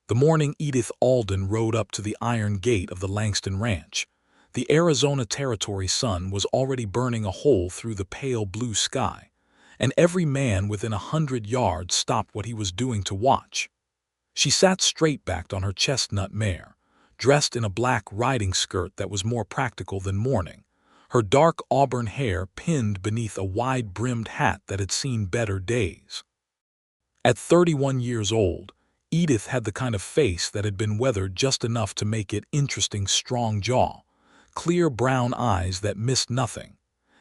The morning Edith Alden rode up to the iron gate of the Langston Ranch, the Arizona Territory sun was already burning a hole through the pale blue sky, and every man within 100 yards stopped what he was doing to watch. She sat straight-backed on her chestnut mare, dressed in a black riding skirt that was more practical than mourning, her dark auburn hair pinned beneath a wide-brimmed hat that had seen better days. At 31 years old, Edith had the kind of face that had been weathered just enough to make it interesting, strong jaw, clear brown eyes that missed nothing,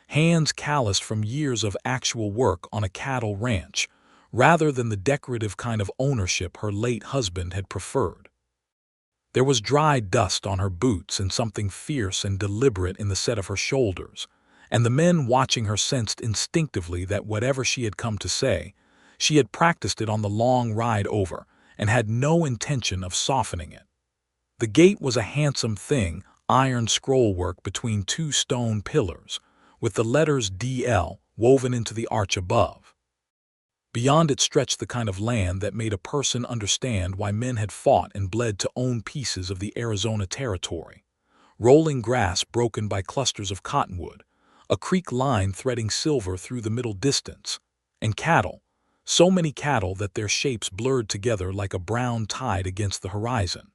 hands calloused from years of actual work on a cattle ranch, rather than the decorative kind of ownership her late husband had preferred. There was dry dust on her boots and something fierce and deliberate in the set of her shoulders, and the men watching her sensed instinctively that whatever she had come to say, she had practiced it on the long ride over, and had no intention of softening it. The gate was a handsome thing, iron scrollwork between two stone pillars, with the letters DL woven into the arch above. Beyond it stretched the kind of land that made a person understand why men had fought and bled to own pieces of the Arizona Territory. Rolling grass broken by clusters of cottonwood, a creek line threading silver through the middle distance, and cattle, so many cattle that their shapes blurred together like a brown tide against the horizon.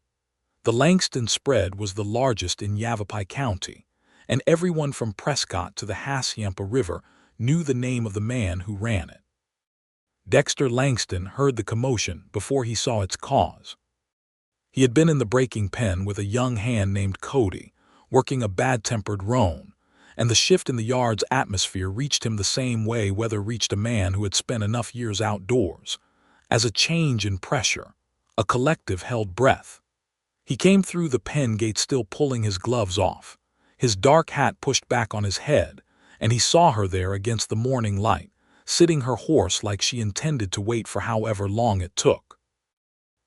The Langston spread was the largest in Yavapai County, and everyone from Prescott to the Hassayampa River knew the name of the man who ran it. Dexter Langston heard the commotion before he saw its cause. He had been in the breaking pen with a young hand named Cody, working a bad-tempered roan, and the shift in the yard's atmosphere reached him the same way weather reached a man who had spent enough years outdoors. As a change in pressure, a collective held breath. He came through the pen gate still pulling his gloves off, his dark hat pushed back on his head, and he saw her there against the morning light, sitting her horse like she intended to wait for however long it took.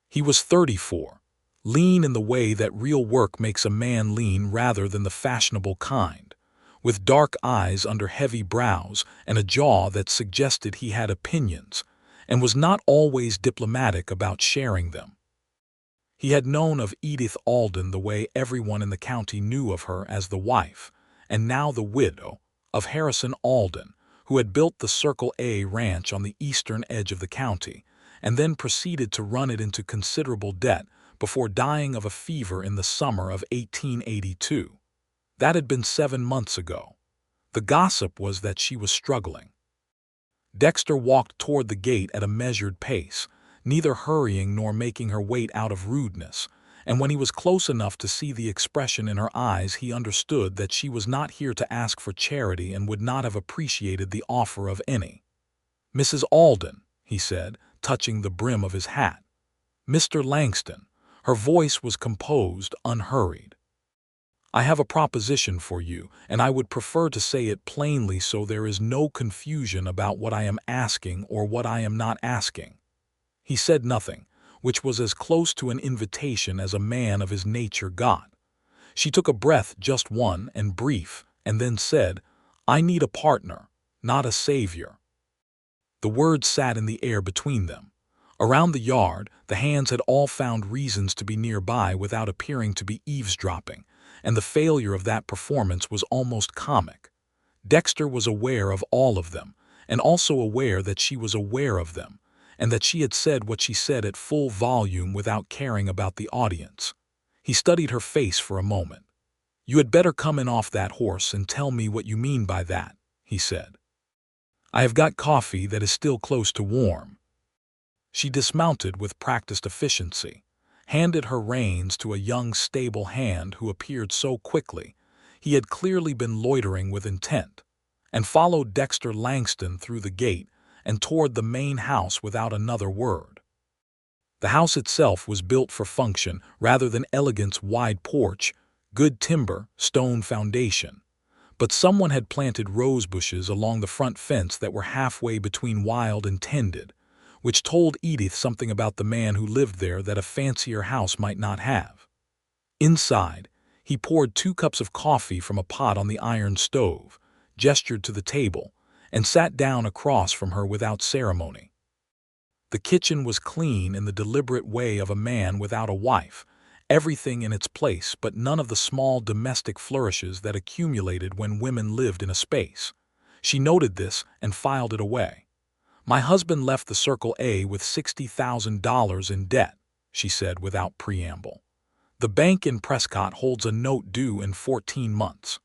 He was 34, lean in the way that real work makes a man lean rather than the fashionable kind, with dark eyes under heavy brows and a jaw that suggested he had opinions, and was not always diplomatic about sharing them. He had known of Edith Alden the way everyone in the county knew of her as the wife, and now the widow, of Harrison Alden, who had built the Circle A ranch on the eastern edge of the county, and then proceeded to run it into considerable debt before dying of a fever in the summer of 1882. That had been 7 months ago. The gossip was that she was struggling. Dexter walked toward the gate at a measured pace, neither hurrying nor making her wait out of rudeness, and when he was close enough to see the expression in her eyes he understood that she was not here to ask for charity and would not have appreciated the offer of any. "Mrs. Alden," he said, touching the brim of his hat. "Mr. Langston." Her voice was composed, unhurried. "I have a proposition for you, and I would prefer to say it plainly so there is no confusion about what I am asking or what I am not asking." He said nothing, which was as close to an invitation as a man of his nature got. She took a breath, just one, and brief, and then said, "I need a partner, not a savior." The words sat in the air between them. Around the yard, the hands had all found reasons to be nearby without appearing to be eavesdropping, and the failure of that performance was almost comic. Dexter was aware of all of them, and also aware that she was aware of them, and that she had said what she said at full volume without caring about the audience. He studied her face for a moment. "You had better come in off that horse and tell me what you mean by that," he said. "I have got coffee that is still close to warm." She dismounted with practiced efficiency, handed her reins to a young stable hand who appeared so quickly he had clearly been loitering with intent, and followed Dexter Langston through the gate and toward the main house without another word. The house itself was built for function rather than elegance. Wide porch, good timber, stone foundation. But someone had planted rose bushes along the front fence that were halfway between wild and tended, which told Edith something about the man who lived there that a fancier house might not have. Inside, he poured 2 cups of coffee from a pot on the iron stove, gestured to the table, and sat down across from her without ceremony. The kitchen was clean in the deliberate way of a man without a wife, everything in its place but none of the small domestic flourishes that accumulated when women lived in a space. She noted this and filed it away. "My husband left the Circle A with $60,000 in debt," she said without preamble. "The bank in Prescott holds a note due in 14 months.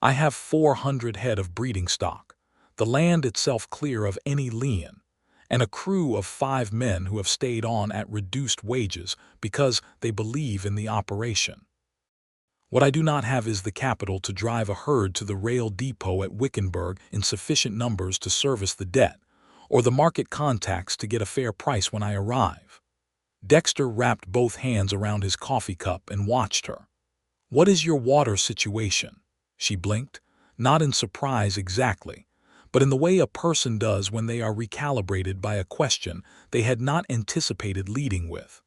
I have 400 head of breeding stock, the land itself clear of any lien, and a crew of 5 men who have stayed on at reduced wages because they believe in the operation. What I do not have is the capital to drive a herd to the rail depot at Wickenburg in sufficient numbers to service the debt, or the market contacts to get a fair price when I arrive." Dexter wrapped both hands around his coffee cup and watched her. "What is your water situation?" She blinked, not in surprise exactly, but in the way a person does when they are recalibrated by a question they had not anticipated leading with.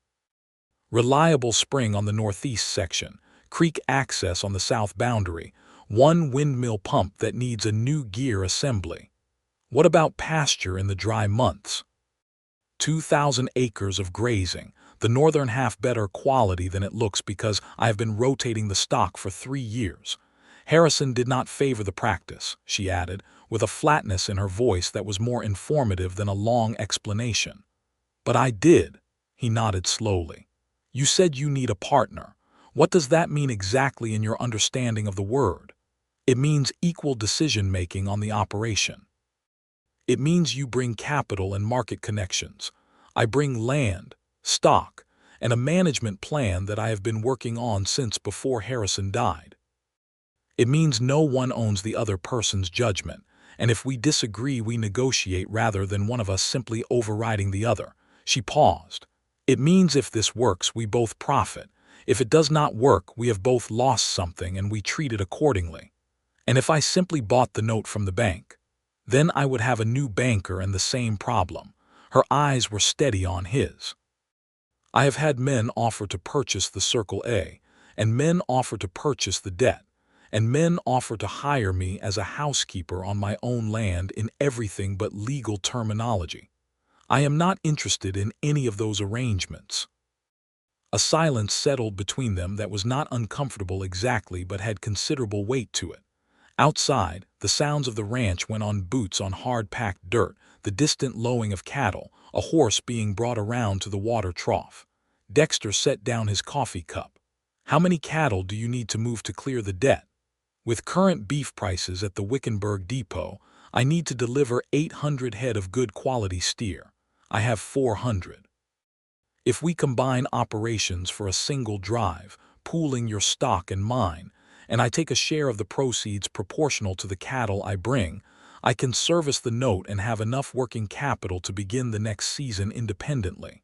"Reliable spring on the northeast section, creek access on the south boundary, one windmill pump that needs a new gear assembly." "What about pasture in the dry months?" 2,000 acres of grazing, the northern half better quality than it looks because I have been rotating the stock for 3 years. Harrison did not favor the practice," she added, with a flatness in her voice that was more informative than a long explanation. "But I did," he nodded slowly. "You said you need a partner. What does that mean exactly in your understanding of the word?" "It means equal decision-making on the operation. It means you bring capital and market connections. I bring land, stock, and a management plan that I have been working on since before Harrison died. It means no one owns the other person's judgment, and if we disagree we negotiate rather than one of us simply overriding the other." She paused. "It means if this works we both profit. If it does not work we have both lost something and we treat it accordingly. And if I simply bought the note from the bank, then I would have a new banker and the same problem." Her eyes were steady on his. "I have had men offer to purchase the Circle A, and men offer to purchase the debt, and men offer to hire me as a housekeeper on my own land in everything but legal terminology. I am not interested in any of those arrangements." A silence settled between them that was not uncomfortable exactly but had considerable weight to it. Outside, the sounds of the ranch went on, boots on hard-packed dirt, the distant lowing of cattle, a horse being brought around to the water trough. Dexter set down his coffee cup. "How many cattle do you need to move to clear the debt?" "With current beef prices at the Wickenburg depot, I need to deliver 800 head of good quality steer. I have 400. If we combine operations for a single drive, pooling your stock and mine, and I take a share of the proceeds proportional to the cattle I bring, I can service the note and have enough working capital to begin the next season independently."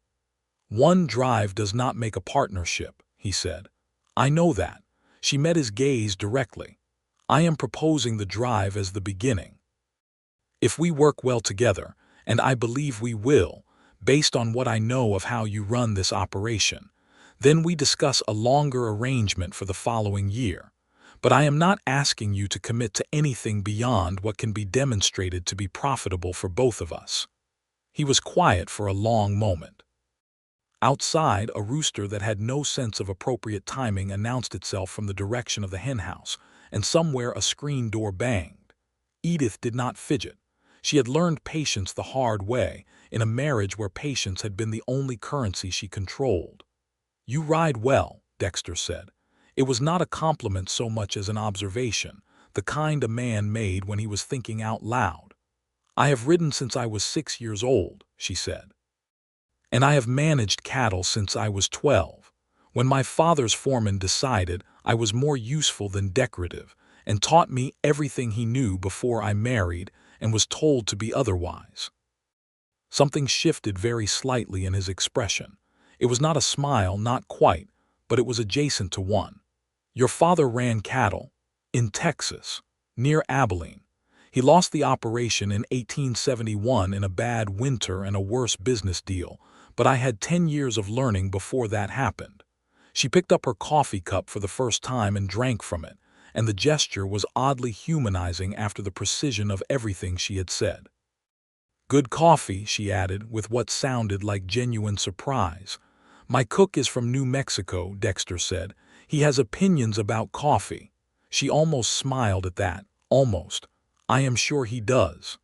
"One drive does not make a partnership," he said. "I know that." She met his gaze directly. "I am proposing the drive as the beginning. If we work well together, and I believe we will, based on what I know of how you run this operation, then we discuss a longer arrangement for the following year. But I am not asking you to commit to anything beyond what can be demonstrated to be profitable for both of us." He was quiet for a long moment. Outside, a rooster that had no sense of appropriate timing announced itself from the direction of the henhouse, and somewhere a screen door banged. Edith did not fidget. She had learned patience the hard way, in a marriage where patience had been the only currency she controlled. "You ride well," Dexter said. It was not a compliment so much as an observation, the kind a man made when he was thinking out loud. "I have ridden since I was 6 years old," she said. "And I have managed cattle since I was 12. When my father's foreman decided I was more useful than decorative, and taught me everything he knew before I married and was told to be otherwise." Something shifted very slightly in his expression. It was not a smile, not quite, but it was adjacent to one. "Your father ran cattle in Texas, near Abilene. He lost the operation in 1871 in a bad winter and a worse business deal, but I had 10 years of learning before that happened." She picked up her coffee cup for the first time and drank from it, and the gesture was oddly humanizing after the precision of everything she had said. Good coffee, she added, with what sounded like genuine surprise. My cook is from New Mexico, Dexter said. He has opinions about coffee. She almost smiled at that. Almost. I am sure he does.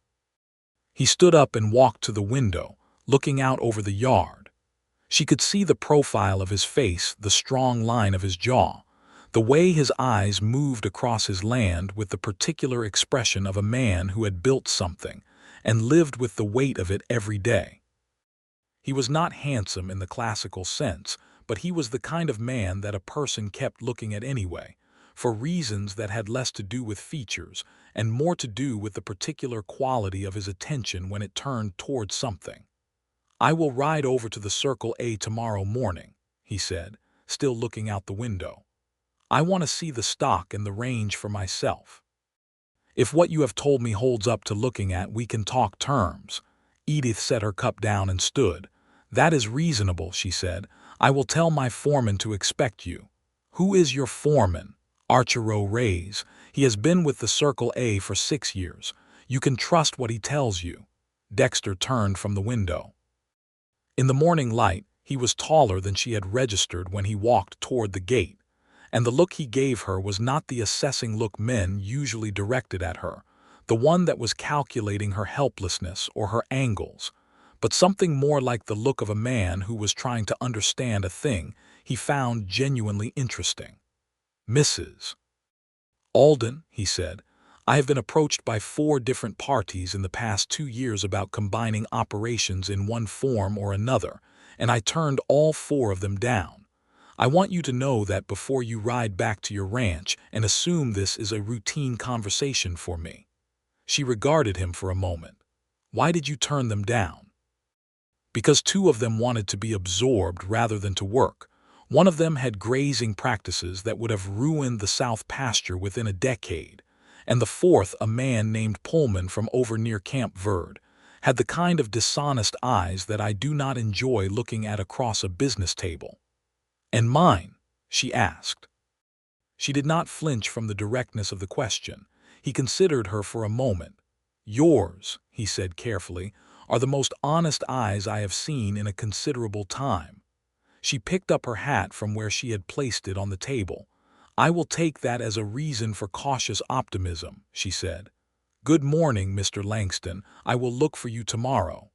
He stood up and walked to the window, looking out over the yard. She could see the profile of his face, the strong line of his jaw, the way his eyes moved across his land with the particular expression of a man who had built something and lived with the weight of it every day. He was not handsome in the classical sense, but he was the kind of man that a person kept looking at anyway, for reasons that had less to do with features and more to do with the particular quality of his attention when it turned toward something. I will ride over to the Circle A tomorrow morning, he said, still looking out the window. I want to see the stock and the range for myself. If what you have told me holds up to looking at, we can talk terms. Edith set her cup down and stood. That is reasonable, she said. I will tell my foreman to expect you. Who is your foreman? Archero Reyes. He has been with the Circle A for 6 years. You can trust what he tells you. Dexter turned from the window. In the morning light, he was taller than she had registered when he walked toward the gate, and the look he gave her was not the assessing look men usually directed at her, the one that was calculating her helplessness or her angles, but something more like the look of a man who was trying to understand a thing he found genuinely interesting. Mrs. Alden, he said, I have been approached by 4 different parties in the past 2 years about combining operations in one form or another, and I turned all 4 of them down. I want you to know that before you ride back to your ranch and assume this is a routine conversation for me. She regarded him for a moment. Why did you turn them down? Because 2 of them wanted to be absorbed rather than to work. One of them had grazing practices that would have ruined the South pasture within a decade, and the 4th, a man named Pullman from over near Camp Verde, had the kind of dishonest eyes that I do not enjoy looking at across a business table. And mine? She asked. She did not flinch from the directness of the question. He considered her for a moment. Yours, he said carefully, are the most honest eyes I have seen in a considerable time. She picked up her hat from where she had placed it on the table. I will take that as a reason for cautious optimism, she said. Good morning, Mr. Langston. I will look for you tomorrow.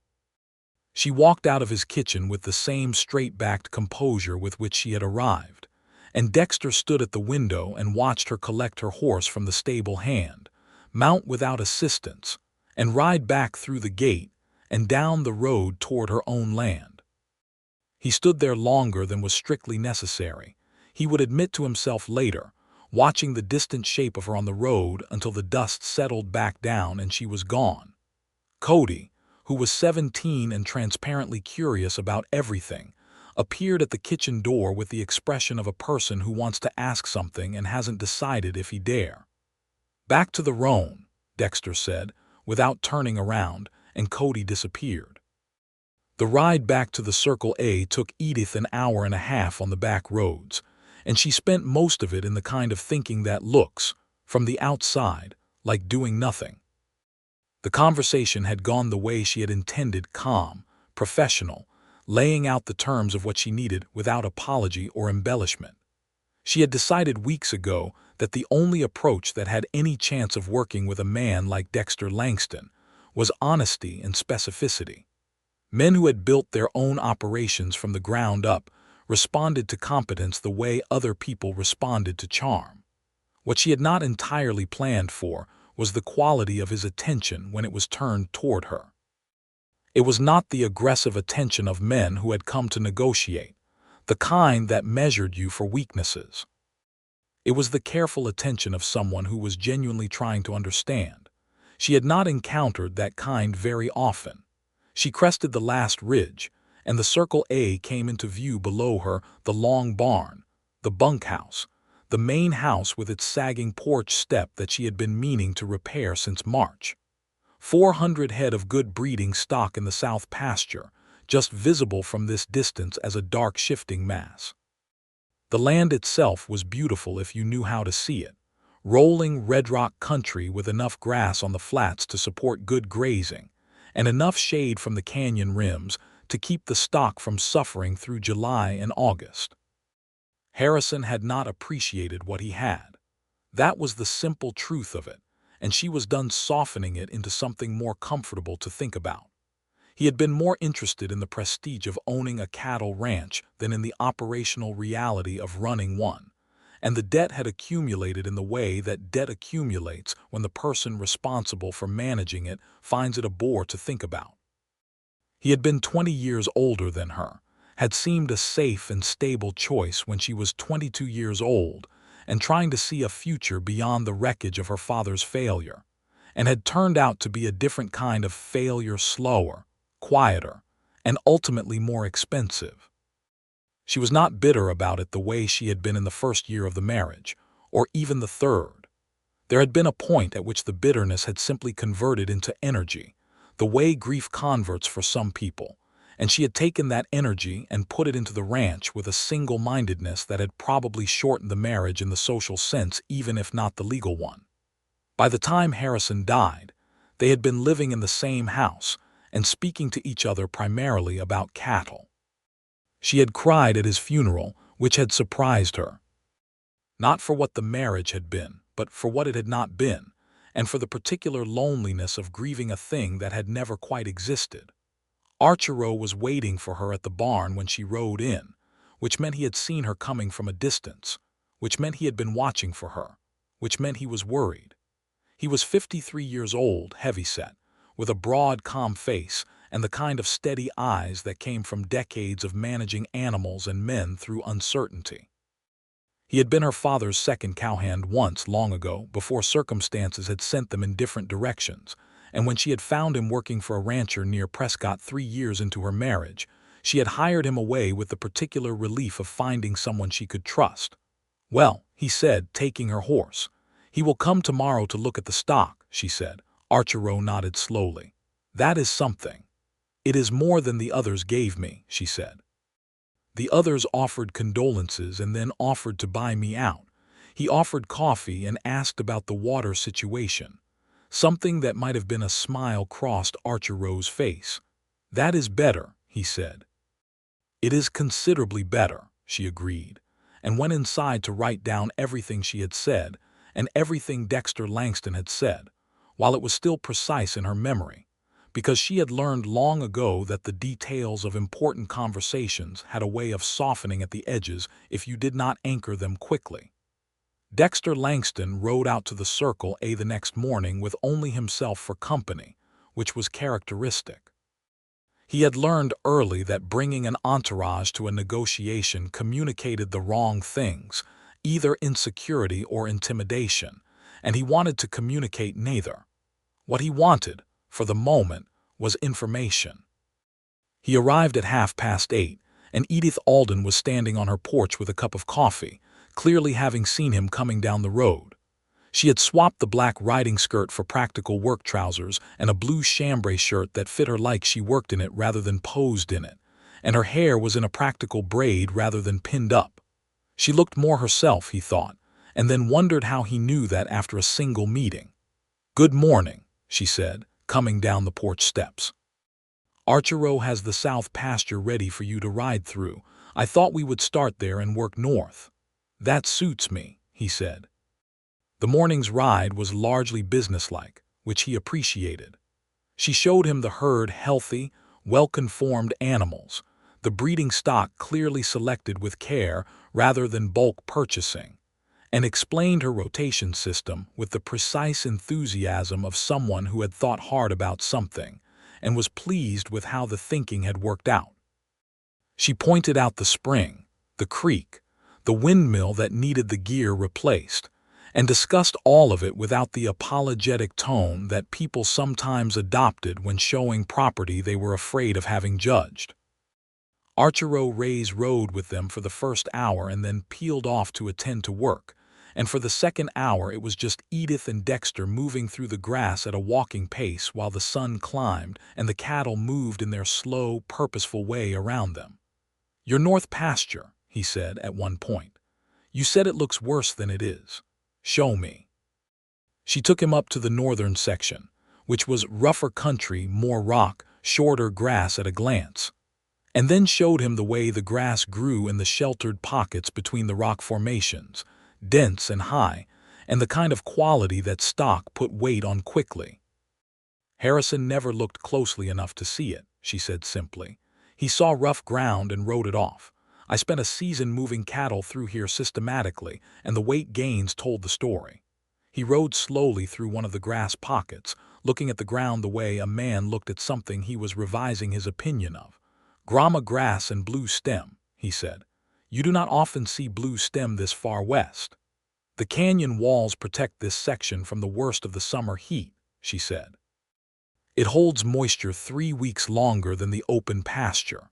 She walked out of his kitchen with the same straight-backed composure with which she had arrived, and Dexter stood at the window and watched her collect her horse from the stable hand, mount without assistance, and ride back through the gate and down the road toward her own land. He stood there longer than was strictly necessary. He would admit to himself later, watching the distant shape of her on the road until the dust settled back down and she was gone. Cody, who was 17 and transparently curious about everything, appeared at the kitchen door with the expression of a person who wants to ask something and hasn't decided if he dare. Back to the roan, Dexter said, without turning around, and Cody disappeared. The ride back to the Circle A took Edith an hour and a half on the back roads, and she spent most of it in the kind of thinking that looks, from the outside, like doing nothing. The conversation had gone the way she had intended, calm, professional, laying out the terms of what she needed without apology or embellishment. She had decided weeks ago that the only approach that had any chance of working with a man like Dexter Langston was honesty and specificity. Men who had built their own operations from the ground up responded to competence the way other people responded to charm. What she had not entirely planned for was the quality of his attention when it was turned toward her. It was not the aggressive attention of men who had come to negotiate, the kind that measured you for weaknesses. It was the careful attention of someone who was genuinely trying to understand. She had not encountered that kind very often. She crested the last ridge, and the Circle A came into view below her, the long barn, the bunkhouse, the main house with its sagging porch step that she had been meaning to repair since March. 400 head of good breeding stock in the South pasture, just visible from this distance as a dark shifting mass. The land itself was beautiful if you knew how to see it. Rolling red rock country with enough grass on the flats to support good grazing, and enough shade from the canyon rims to keep the stock from suffering through July and August. Harrison had not appreciated what he had. That was the simple truth of it, and she was done softening it into something more comfortable to think about. He had been more interested in the prestige of owning a cattle ranch than in the operational reality of running one, and the debt had accumulated in the way that debt accumulates when the person responsible for managing it finds it a bore to think about. He had been 20 years older than her, had seemed a safe and stable choice when she was 22 years old and trying to see a future beyond the wreckage of her father's failure, and had turned out to be a different kind of failure, slower, quieter, and ultimately more expensive. She was not bitter about it the way she had been in the first year of the marriage, or even the third. There had been a point at which the bitterness had simply converted into energy, the way grief converts for some people, and she had taken that energy and put it into the ranch with a single-mindedness that had probably shortened the marriage in the social sense, even if not the legal one. By the time Harrison died, they had been living in the same house and speaking to each other primarily about cattle. She had cried at his funeral, which had surprised her. Not for what the marriage had been, but for what it had not been, and for the particular loneliness of grieving a thing that had never quite existed. Archero was waiting for her at the barn when she rode in, which meant he had seen her coming from a distance, which meant he had been watching for her, which meant he was worried. He was 53 years old, heavyset, with a broad, calm face and the kind of steady eyes that came from decades of managing animals and men through uncertainty. He had been her father's second cowhand once long ago, before circumstances had sent them in different directions, and when she had found him working for a rancher near Prescott 3 years into her marriage, she had hired him away with the particular relief of finding someone she could trust. "Well," he said, taking her horse. "He will come tomorrow to look at the stock," she said. Archero nodded slowly. "That is something." "It is more than the others gave me," she said. "The others offered condolences and then offered to buy me out. He offered coffee and asked about the water situation." Something that might have been a smile crossed Archero's face. "That is better," he said. "It is considerably better," she agreed, and went inside to write down everything she had said and everything Dexter Langston had said, while it was still precise in her memory, because she had learned long ago that the details of important conversations had a way of softening at the edges if you did not anchor them quickly. Dexter Langston rode out to the Circle A the next morning with only himself for company, which was characteristic. He had learned early that bringing an entourage to a negotiation communicated the wrong things, either insecurity or intimidation, and he wanted to communicate neither. What he wanted, for the moment, was information. He arrived at 8:30, and Edith Alden was standing on her porch with a cup of coffee, clearly having seen him coming down the road. She had swapped the black riding skirt for practical work trousers and a blue chambray shirt that fit her like she worked in it rather than posed in it, and her hair was in a practical braid rather than pinned up. She looked more herself, he thought, and then wondered how he knew that after a single meeting. "Good morning," she said, coming down the porch steps. "Archero has the south pasture ready for you to ride through. I thought we would start there and work north." "That suits me," he said. The morning's ride was largely businesslike, which he appreciated. She showed him the herd healthy, well-conformed animals, the breeding stock clearly selected with care rather than bulk purchasing, and explained her rotation system with the precise enthusiasm of someone who had thought hard about something and was pleased with how the thinking had worked out. She pointed out the spring, the creek, the windmill that needed the gear replaced, and discussed all of it without the apologetic tone that people sometimes adopted when showing property they were afraid of having judged. Archero Ray's rode with them for the first hour and then peeled off to attend to work, and for the second hour it was just Edith and Dexter moving through the grass at a walking pace while the sun climbed and the cattle moved in their slow, purposeful way around them. "Your north pasture," he said at one point. "You said it looks worse than it is. Show me." She took him up to the northern section, which was rougher country, more rock, shorter grass at a glance, and then showed him the way the grass grew in the sheltered pockets between the rock formations, dense and high, and the kind of quality that stock put weight on quickly. Harrison never looked closely enough to see it, she said simply. He saw rough ground and wrote it off. I spent a season moving cattle through here systematically, and the weight gains told the story. He rode slowly through one of the grass pockets, looking at the ground the way a man looked at something he was revising his opinion of. Grama grass and blue stem, he said. You do not often see blue stem this far west. The canyon walls protect this section from the worst of the summer heat, she said. It holds moisture 3 weeks longer than the open pasture.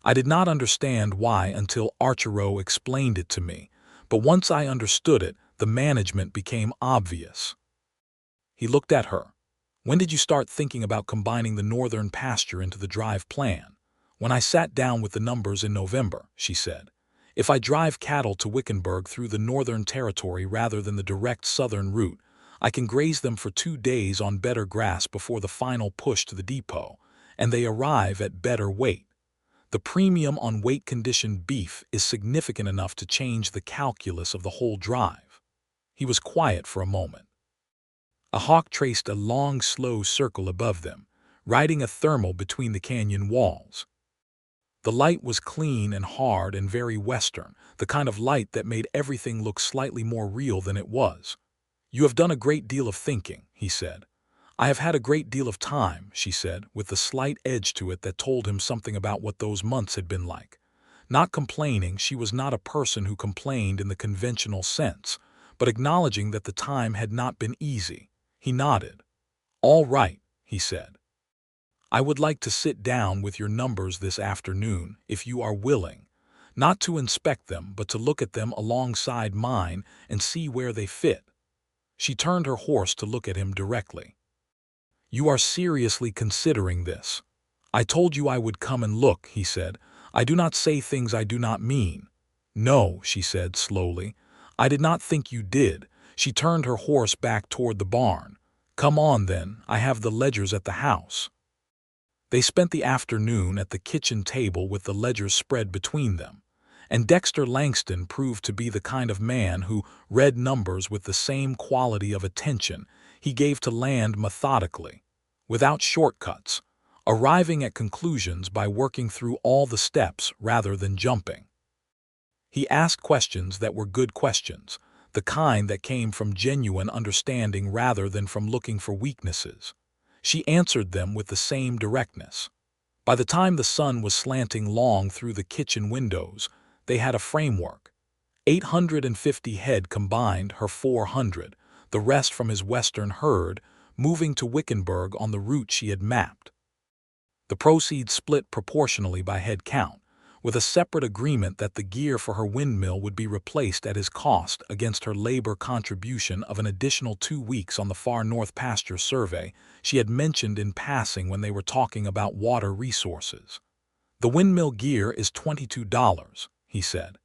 I did not understand why until Archero explained it to me, but once I understood it, the management became obvious. He looked at her. When did you start thinking about combining the northern pasture into the drive plan? When I sat down with the numbers in November, she said. If I drive cattle to Wickenburg through the northern territory rather than the direct southern route, I can graze them for 2 days on better grass before the final push to the depot, and they arrive at better weight. The premium on weight-conditioned beef is significant enough to change the calculus of the whole drive. He was quiet for a moment. A hawk traced a long, slow circle above them, riding a thermal between the canyon walls. The light was clean and hard and very western, the kind of light that made everything look slightly more real than it was. You have done a great deal of thinking, he said. I have had a great deal of time, she said, with a slight edge to it that told him something about what those months had been like. Not complaining, she was not a person who complained in the conventional sense, but acknowledging that the time had not been easy. He nodded. All right, he said. I would like to sit down with your numbers this afternoon, if you are willing. Not to inspect them, but to look at them alongside mine and see where they fit. She turned her horse to look at him directly. You are seriously considering this. I told you I would come and look, he said. I do not say things I do not mean. No, she said slowly. I did not think you did. She turned her horse back toward the barn. Come on then, I have the ledgers at the house. They spent the afternoon at the kitchen table with the ledgers spread between them, and Dexter Langston proved to be the kind of man who read numbers with the same quality of attention he gave to land methodically, without shortcuts, arriving at conclusions by working through all the steps rather than jumping. He asked questions that were good questions, the kind that came from genuine understanding rather than from looking for weaknesses. She answered them with the same directness. By the time the sun was slanting long through the kitchen windows, they had a framework. 850 head combined, her 400, the rest from his western herd, moving to Wickenburg on the route she had mapped. The proceeds split proportionally by head count, with a separate agreement that the gear for her windmill would be replaced at his cost against her labor contribution of an additional 2 weeks on the far north pasture survey she had mentioned in passing when they were talking about water resources. The windmill gear is $22, he said.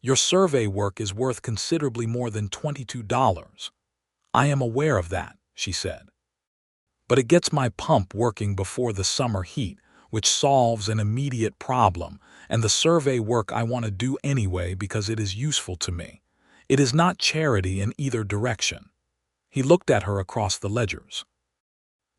Your survey work is worth considerably more than $22. I am aware of that, she said. But it gets my pump working before the summer heat, which solves an immediate problem, and the survey work I want to do anyway because it is useful to me. It is not charity in either direction. He looked at her across the ledgers.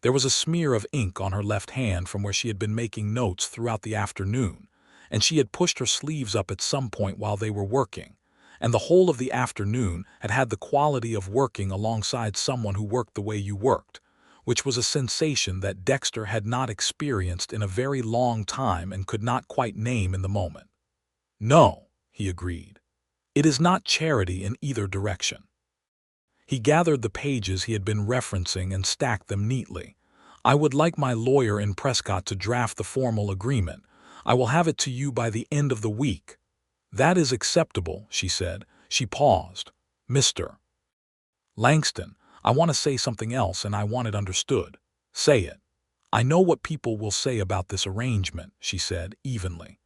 There was a smear of ink on her left hand from where she had been making notes throughout the afternoon, and she had pushed her sleeves up at some point while they were working, and the whole of the afternoon had had the quality of working alongside someone who worked the way you worked, which was a sensation that Dexter had not experienced in a very long time and could not quite name in the moment. No, he agreed. It is not charity in either direction. He gathered the pages he had been referencing and stacked them neatly. I would like my lawyer in Prescott to draft the formal agreement. I will have it to you by the end of the week. That is acceptable, she said. She paused. Mr. Langston, I want to say something else and I want it understood. Say it. I know what people will say about this arrangement, she said evenly.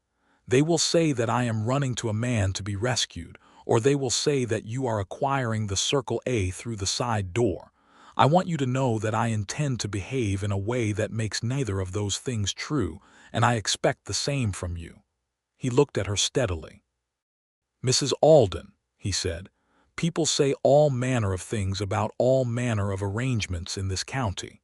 They will say that I am running to a man to be rescued, or they will say that you are acquiring the Circle A through the side door. I want you to know that I intend to behave in a way that makes neither of those things true, and I expect the same from you." He looked at her steadily. "Mrs. Alden," he said, "people say all manner of things about all manner of arrangements in this county.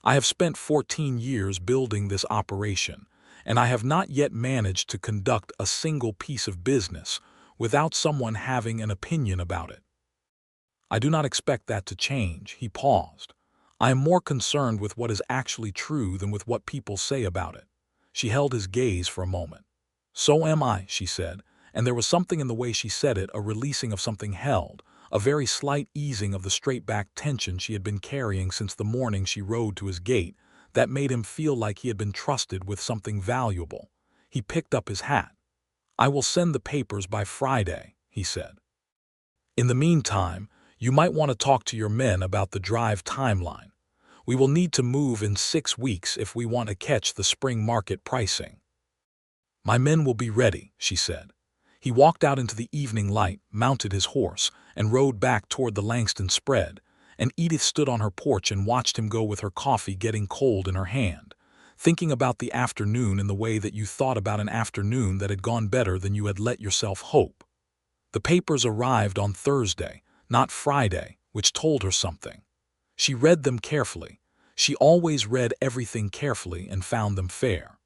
I have spent 14 years building this operation, and I have not yet managed to conduct a single piece of business without someone having an opinion about it. I do not expect that to change." He paused. "I am more concerned with what is actually true than with what people say about it." She held his gaze for a moment. "So am I," she said, and there was something in the way she said it, a releasing of something held, a very slight easing of the straight-back tension she had been carrying since the morning she rode to his gate, that made him feel like he had been trusted with something valuable. He picked up his hat. "I will send the papers by Friday," he said. "In the meantime, you might want to talk to your men about the drive timeline. We will need to move in 6 weeks if we want to catch the spring market pricing." "My men will be ready," she said. He walked out into the evening light, mounted his horse, and rode back toward the Langston spread, and Edith stood on her porch and watched him go with her coffee getting cold in her hand, thinking about the afternoon in the way that you thought about an afternoon that had gone better than you had let yourself hope. The papers arrived on Thursday, not Friday, which told her something. She read them carefully. She always read everything carefully and found them fair.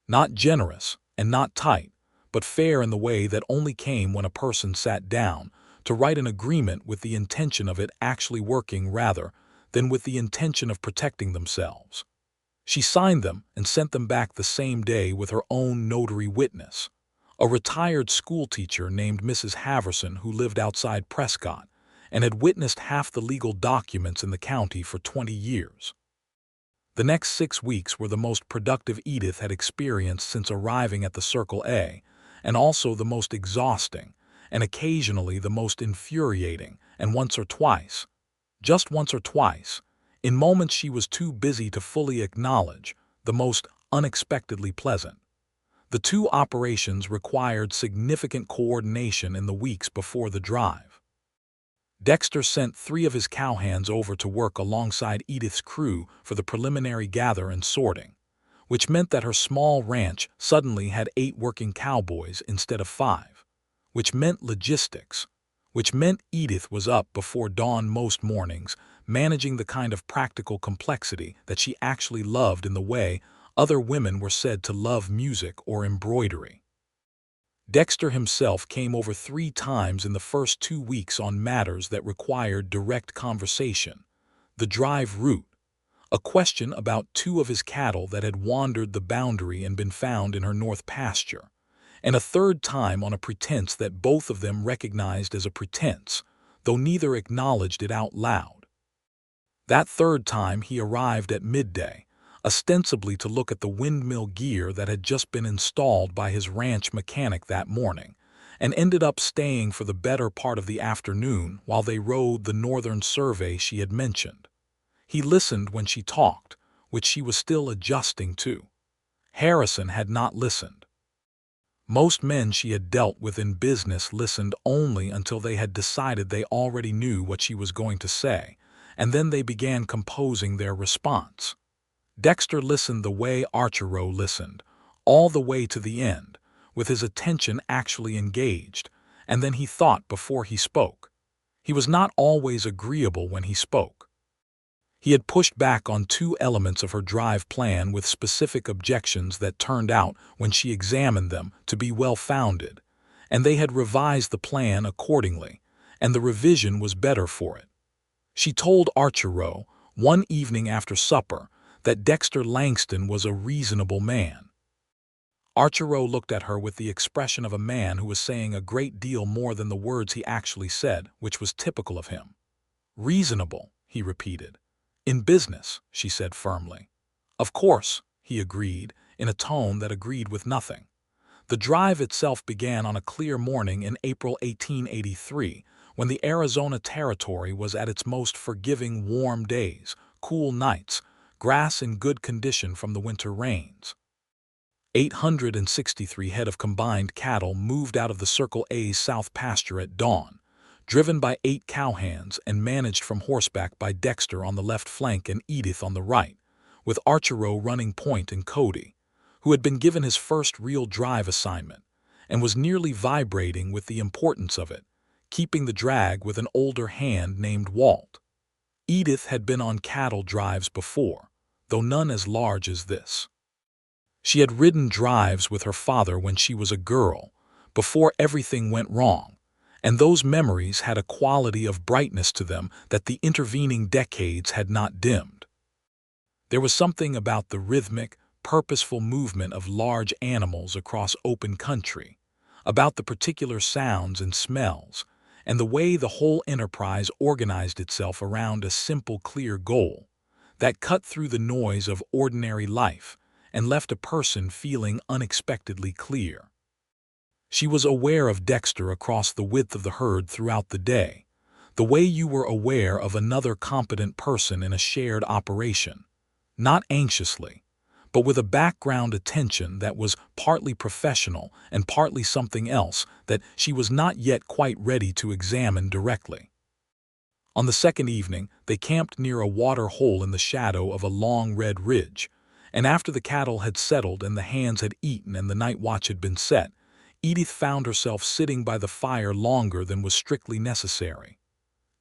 Not generous and not tight, but fair in the way that only came when a person sat down to write an agreement with the intention of it actually working rather than with the intention of protecting themselves. She signed them and sent them back the same day with her own notary witness, a retired schoolteacher named Mrs. Haverson who lived outside Prescott and had witnessed half the legal documents in the county for 20 years. The next 6 weeks were the most productive Edith had experienced since arriving at the Circle A, and also the most exhausting, and occasionally the most infuriating, and once or twice, just once or twice, in moments she was too busy to fully acknowledge, the most unexpectedly pleasant. The two operations required significant coordination in the weeks before the drive. Dexter sent 3 of his cowhands over to work alongside Edith's crew for the preliminary gather and sorting, which meant that her small ranch suddenly had 8 working cowboys instead of 5, which meant logistics, which meant Edith was up before dawn most mornings, managing the kind of practical complexity that she actually loved in the way other women were said to love music or embroidery. Dexter himself came over 3 times in the first 2 weeks on matters that required direct conversation, the drive route, a question about 2 of his cattle that had wandered the boundary and been found in her north pasture, and a 3rd time on a pretense that both of them recognized as a pretense, though neither acknowledged it out loud. That 3rd time he arrived at midday, ostensibly to look at the windmill gear that had just been installed by his ranch mechanic that morning, and ended up staying for the better part of the afternoon while they rode the northern survey she had mentioned. He listened when she talked, which she was still adjusting to. Harrison had not listened. Most men she had dealt with in business listened only until they had decided they already knew what she was going to say, and then they began composing their response. Dexter listened the way Archero listened, all the way to the end, with his attention actually engaged, and then he thought before he spoke. He was not always agreeable when he spoke. He had pushed back on 2 elements of her drive plan with specific objections that turned out, when she examined them, to be well-founded, and they had revised the plan accordingly, and the revision was better for it. She told Archero, one evening after supper, that Dexter Langston was a reasonable man. Archero looked at her with the expression of a man who was saying a great deal more than the words he actually said, which was typical of him. "Reasonable," he repeated. "In business," she said firmly. "Of course," he agreed, in a tone that agreed with nothing. The drive itself began on a clear morning in April 1883, when the Arizona Territory was at its most forgiving warm days, cool nights, grass in good condition from the winter rains. 863 head of combined cattle moved out of the Circle A's south pasture at dawn, driven by 8 cowhands and managed from horseback by Dexter on the left flank and Edith on the right, with Archero running point and Cody, who had been given his first real drive assignment and was nearly vibrating with the importance of it, keeping the drag with an older hand named Walt. Edith had been on cattle drives before, though none as large as this. She had ridden drives with her father when she was a girl, before everything went wrong, and those memories had a quality of brightness to them that the intervening decades had not dimmed. There was something about the rhythmic, purposeful movement of large animals across open country, about the particular sounds and smells, and the way the whole enterprise organized itself around a simple, clear goal, that cut through the noise of ordinary life and left a person feeling unexpectedly clear. She was aware of Dexter across the width of the herd throughout the day, the way you were aware of another competent person in a shared operation, not anxiously, but with a background attention that was partly professional and partly something else that she was not yet quite ready to examine directly. On the second evening, they camped near a water hole in the shadow of a long red ridge, and after the cattle had settled and the hands had eaten and the night watch had been set, Edith found herself sitting by the fire longer than was strictly necessary.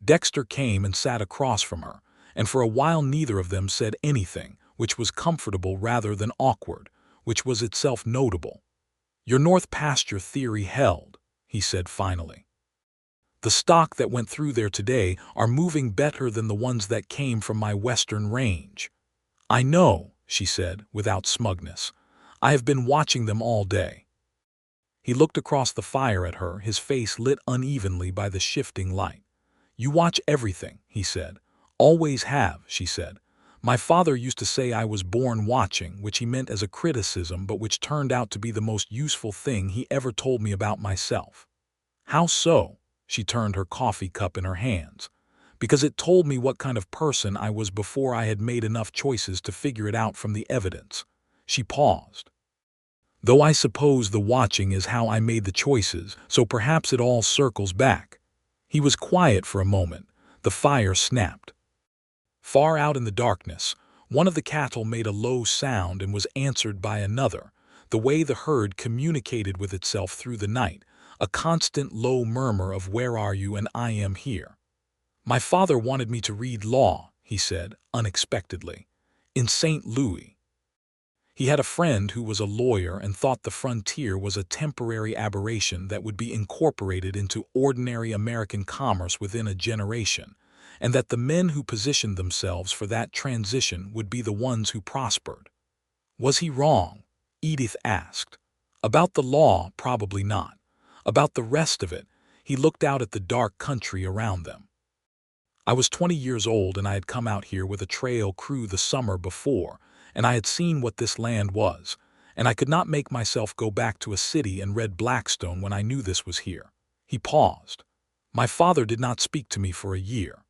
Dexter came and sat across from her, and for a while neither of them said anything, which was comfortable rather than awkward, which was itself notable. "Your North Pasture theory held," he said finally. "The stock that went through there today are moving better than the ones that came from my western range." "I know," she said, without smugness. "I have been watching them all day." He looked across the fire at her, his face lit unevenly by the shifting light. "You watch everything," he said. "Always have," she said. "My father used to say I was born watching," which he meant as a criticism but which turned out to be the most useful thing he ever told me about myself. "How so?" She turned her coffee cup in her hands. "Because it told me what kind of person I was before I had made enough choices to figure it out from the evidence." She paused. "Though I suppose the watching is how I made the choices, so perhaps it all circles back." He was quiet for a moment. The fire snapped. Far out in the darkness, one of the cattle made a low sound and was answered by another, the way the herd communicated with itself through the night, a constant low murmur of "Where are you?" and "I am here." "My father wanted me to read law," he said, unexpectedly, "in St. Louis. He had a friend who was a lawyer and thought the frontier was a temporary aberration that would be incorporated into ordinary American commerce within a generation, and that the men who positioned themselves for that transition would be the ones who prospered." "Was he wrong?" Edith asked. "About the law, probably not. About the rest of it," he looked out at the dark country around them. "I was 20 years old and I had come out here with a trail crew the summer before, and I had seen what this land was, and I could not make myself go back to a city and read Blackstone when I knew this was here." He paused. "My father did not speak to me for a year.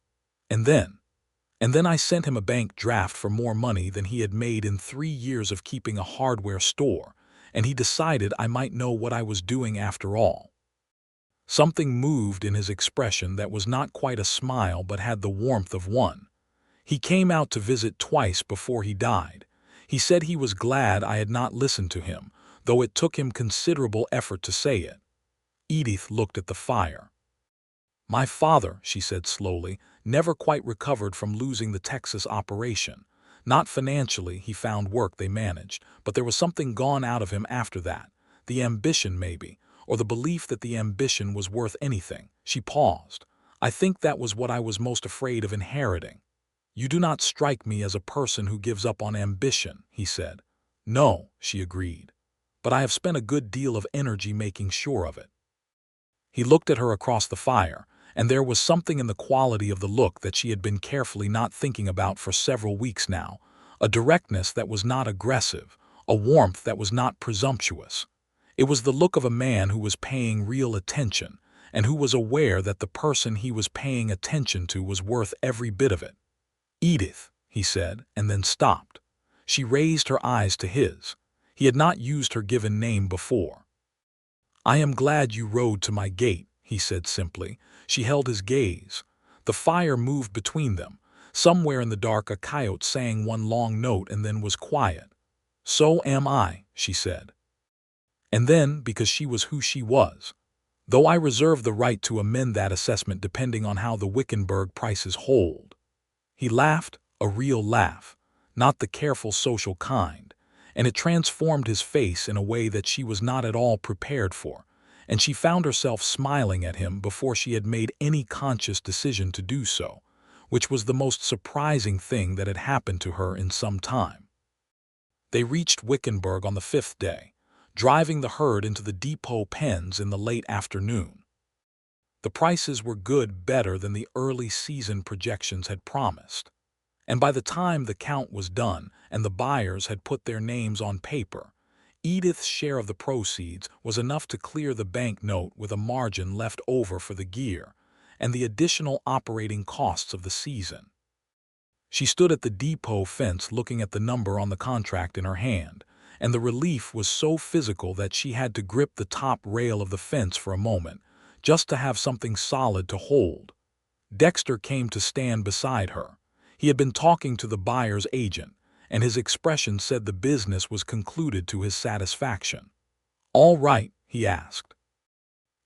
And then I sent him a bank draft for more money than he had made in 3 years of keeping a hardware store, and he decided I might know what I was doing after all." Something moved in his expression that was not quite a smile but had the warmth of one. "He came out to visit twice before he died. He said he was glad I had not listened to him, though it took him considerable effort to say it." Edith looked at the fire. "My father," she said slowly, "never quite recovered from losing the Texas operation. Not financially, he found work they managed, but there was something gone out of him after that. The ambition, maybe, or the belief that the ambition was worth anything." She paused. "I think that was what I was most afraid of inheriting." "You do not strike me as a person who gives up on ambition," he said. "No," she agreed. "But I have spent a good deal of energy making sure of it." He looked at her across the fire, and there was something in the quality of the look that she had been carefully not thinking about for several weeks now, a directness that was not aggressive, a warmth that was not presumptuous. It was the look of a man who was paying real attention, and who was aware that the person he was paying attention to was worth every bit of it. "Edith," he said, and then stopped. She raised her eyes to his. He had not used her given name before. "I am glad you rode to my gate," he said simply. She held his gaze. The fire moved between them. Somewhere in the dark a coyote sang one long note and then was quiet. "So am I," she said. And then, because she was who she was, though I reserve the right to amend that assessment depending on how the Wickenburg prices hold. He laughed, a real laugh, not the careful social kind, and it transformed his face in a way that she was not at all prepared for, and she found herself smiling at him before she had made any conscious decision to do so, which was the most surprising thing that had happened to her in some time. They reached Wickenburg on the 5th day, driving the herd into the depot pens in the late afternoon. The prices were better than the early season projections had promised, and by the time the count was done and the buyers had put their names on paper, Edith's share of the proceeds was enough to clear the bank note with a margin left over for the gear and the additional operating costs of the season. She stood at the depot fence looking at the number on the contract in her hand, and the relief was so physical that she had to grip the top rail of the fence for a moment, just to have something solid to hold. Dexter came to stand beside her. He had been talking to the buyer's agent, and his expression said the business was concluded to his satisfaction. "All right?" he asked.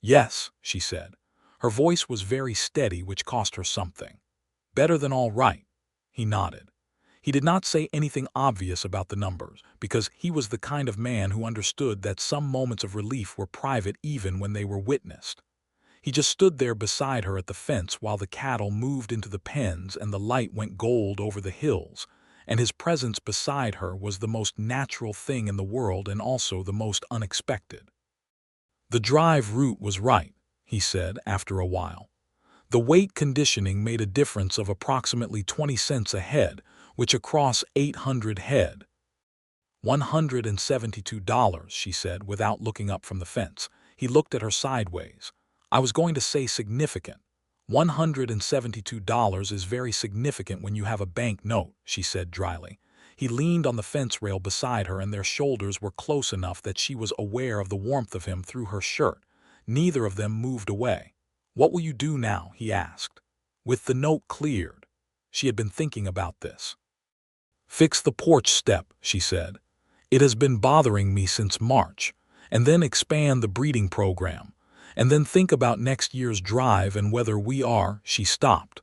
"Yes," she said. Her voice was very steady, which cost her something. "Better than all right." He nodded. He did not say anything obvious about the numbers, because he was the kind of man who understood that some moments of relief were private even when they were witnessed. He just stood there beside her at the fence while the cattle moved into the pens and the light went gold over the hills, and his presence beside her was the most natural thing in the world and also the most unexpected. "The drive route was right," he said after a while. "The weight conditioning made a difference of approximately 20 cents a head, which across 800 head. $172, she said without looking up from the fence. He looked at her sideways. "I was going to say significant. $172 is very significant when you have a bank note," she said dryly. He leaned on the fence rail beside her and their shoulders were close enough that she was aware of the warmth of him through her shirt. Neither of them moved away. "What will you do now?" he asked. "With the note cleared." She had been thinking about this. "Fix the porch step," she said. "It has been bothering me since March. And then expand the breeding program. And then think about next year's drive and whether we are—" She stopped.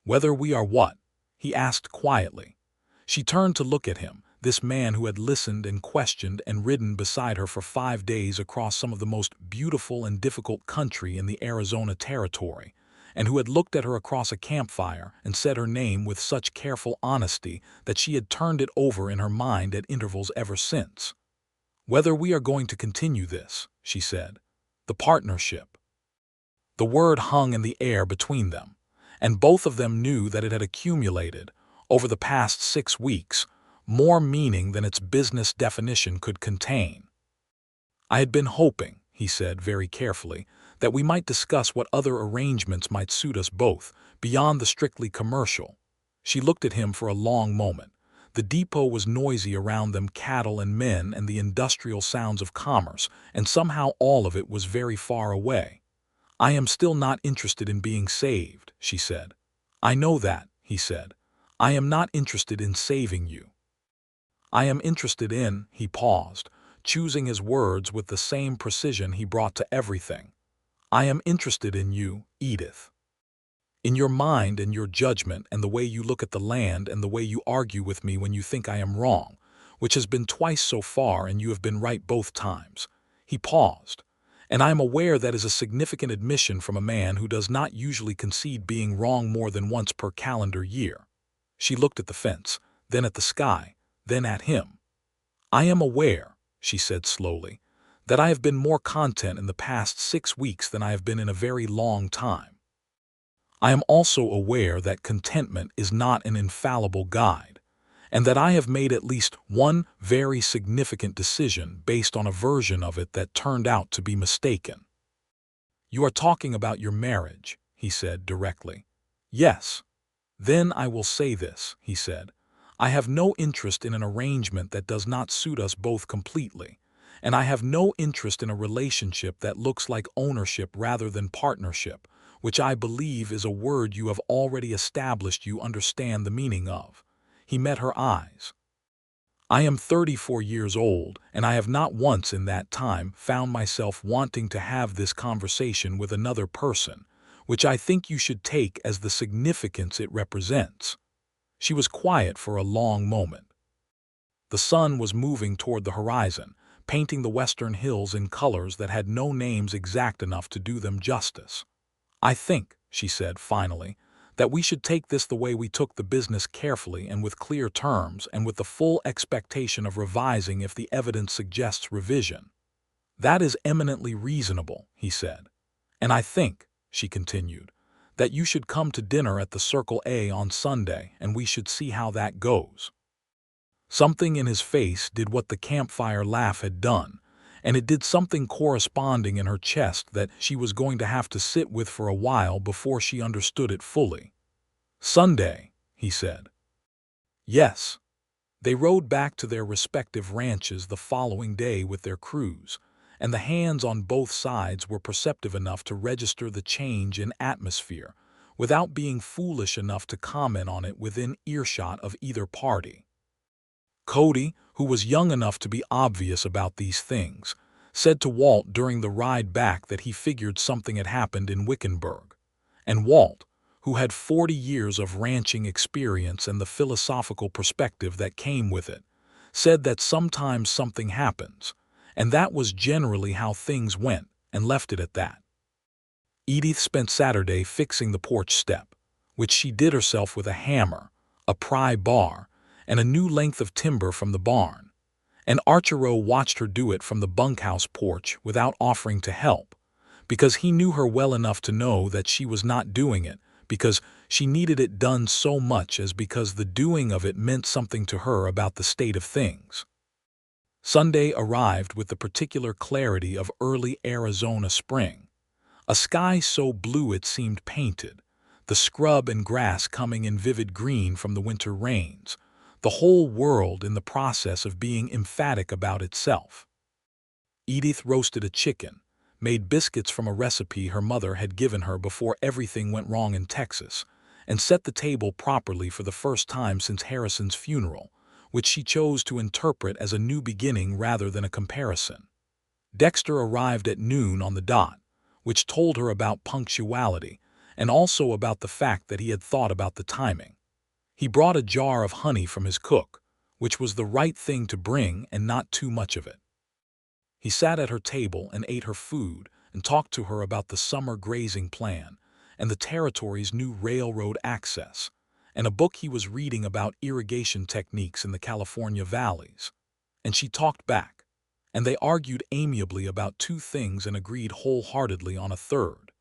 "Whether we are what?" he asked quietly. She turned to look at him, this man who had listened and questioned and ridden beside her for 5 days across some of the most beautiful and difficult country in the Arizona Territory, and who had looked at her across a campfire and said her name with such careful honesty that she had turned it over in her mind at intervals ever since. "Whether we are going to continue this," she said. "The partnership." The word hung in the air between them, and both of them knew that it had accumulated, over the past 6 weeks, more meaning than its business definition could contain. "I had been hoping," he said very carefully, "that we might discuss what other arrangements might suit us both, beyond the strictly commercial." She looked at him for a long moment. The depot was noisy around them, cattle and men and the industrial sounds of commerce, and somehow all of it was very far away. "I am still not interested in being saved," she said. "I know that," he said. "I am not interested in saving you. I am interested in—" He paused, choosing his words with the same precision he brought to everything. "I am interested in you, Edith. In your mind and your judgment and the way you look at the land and the way you argue with me when you think I am wrong, which has been twice so far and you have been right both times." He paused. "And I am aware that is a significant admission from a man who does not usually concede being wrong more than once per calendar year." She looked at the fence, then at the sky, then at him. "I am aware," she said slowly, "that I have been more content in the past 6 weeks than I have been in a very long time. I am also aware that contentment is not an infallible guide, and that I have made at least one very significant decision based on a version of it that turned out to be mistaken." "You are talking about your marriage," he said directly. "Yes." "Then I will say this," he said. "I have no interest in an arrangement that does not suit us both completely, and I have no interest in a relationship that looks like ownership rather than partnership, which I believe is a word you have already established you understand the meaning of." He met her eyes. "I am 34 years old, and I have not once in that time found myself wanting to have this conversation with another person, which I think you should take as the significance it represents." She was quiet for a long moment. The sun was moving toward the horizon, painting the western hills in colors that had no names exact enough to do them justice. "I think," she said finally, "that we should take this the way we took the business, carefully and with clear terms and with the full expectation of revising if the evidence suggests revision." "That is eminently reasonable," he said. "And I think," she continued, "that you should come to dinner at the Circle A on Sunday and we should see how that goes." Something in his face did what the campfire laugh had done, and it did something corresponding in her chest that she was going to have to sit with for a while before she understood it fully. "Sunday," he said. "Yes." They rode back to their respective ranches the following day with their crews, and the hands on both sides were perceptive enough to register the change in atmosphere, without being foolish enough to comment on it within earshot of either party. Cody, who was young enough to be obvious about these things, said to Walt during the ride back that he figured something had happened in Wickenburg. And Walt, who had 40 years of ranching experience and the philosophical perspective that came with it, said that sometimes something happens, and that was generally how things went, and left it at that. Edith spent Saturday fixing the porch step, which she did herself with a hammer, a pry bar, and a new length of timber from the barn, and Archero watched her do it from the bunkhouse porch without offering to help, because he knew her well enough to know that she was not doing it because she needed it done so much as because the doing of it meant something to her about the state of things. Sunday arrived with the particular clarity of early Arizona spring, a sky so blue it seemed painted, the scrub and grass coming in vivid green from the winter rains, the whole world in the process of being emphatic about itself. Edith roasted a chicken, made biscuits from a recipe her mother had given her before everything went wrong in Texas, and set the table properly for the first time since Harrison's funeral, which she chose to interpret as a new beginning rather than a comparison. Dexter arrived at noon on the dot, which told her about punctuality, and also about the fact that he had thought about the timing. He brought a jar of honey from his cook, which was the right thing to bring and not too much of it. He sat at her table and ate her food and talked to her about the summer grazing plan and the territory's new railroad access, and a book he was reading about irrigation techniques in the California valleys. And she talked back, and they argued amiably about two things and agreed wholeheartedly on a third.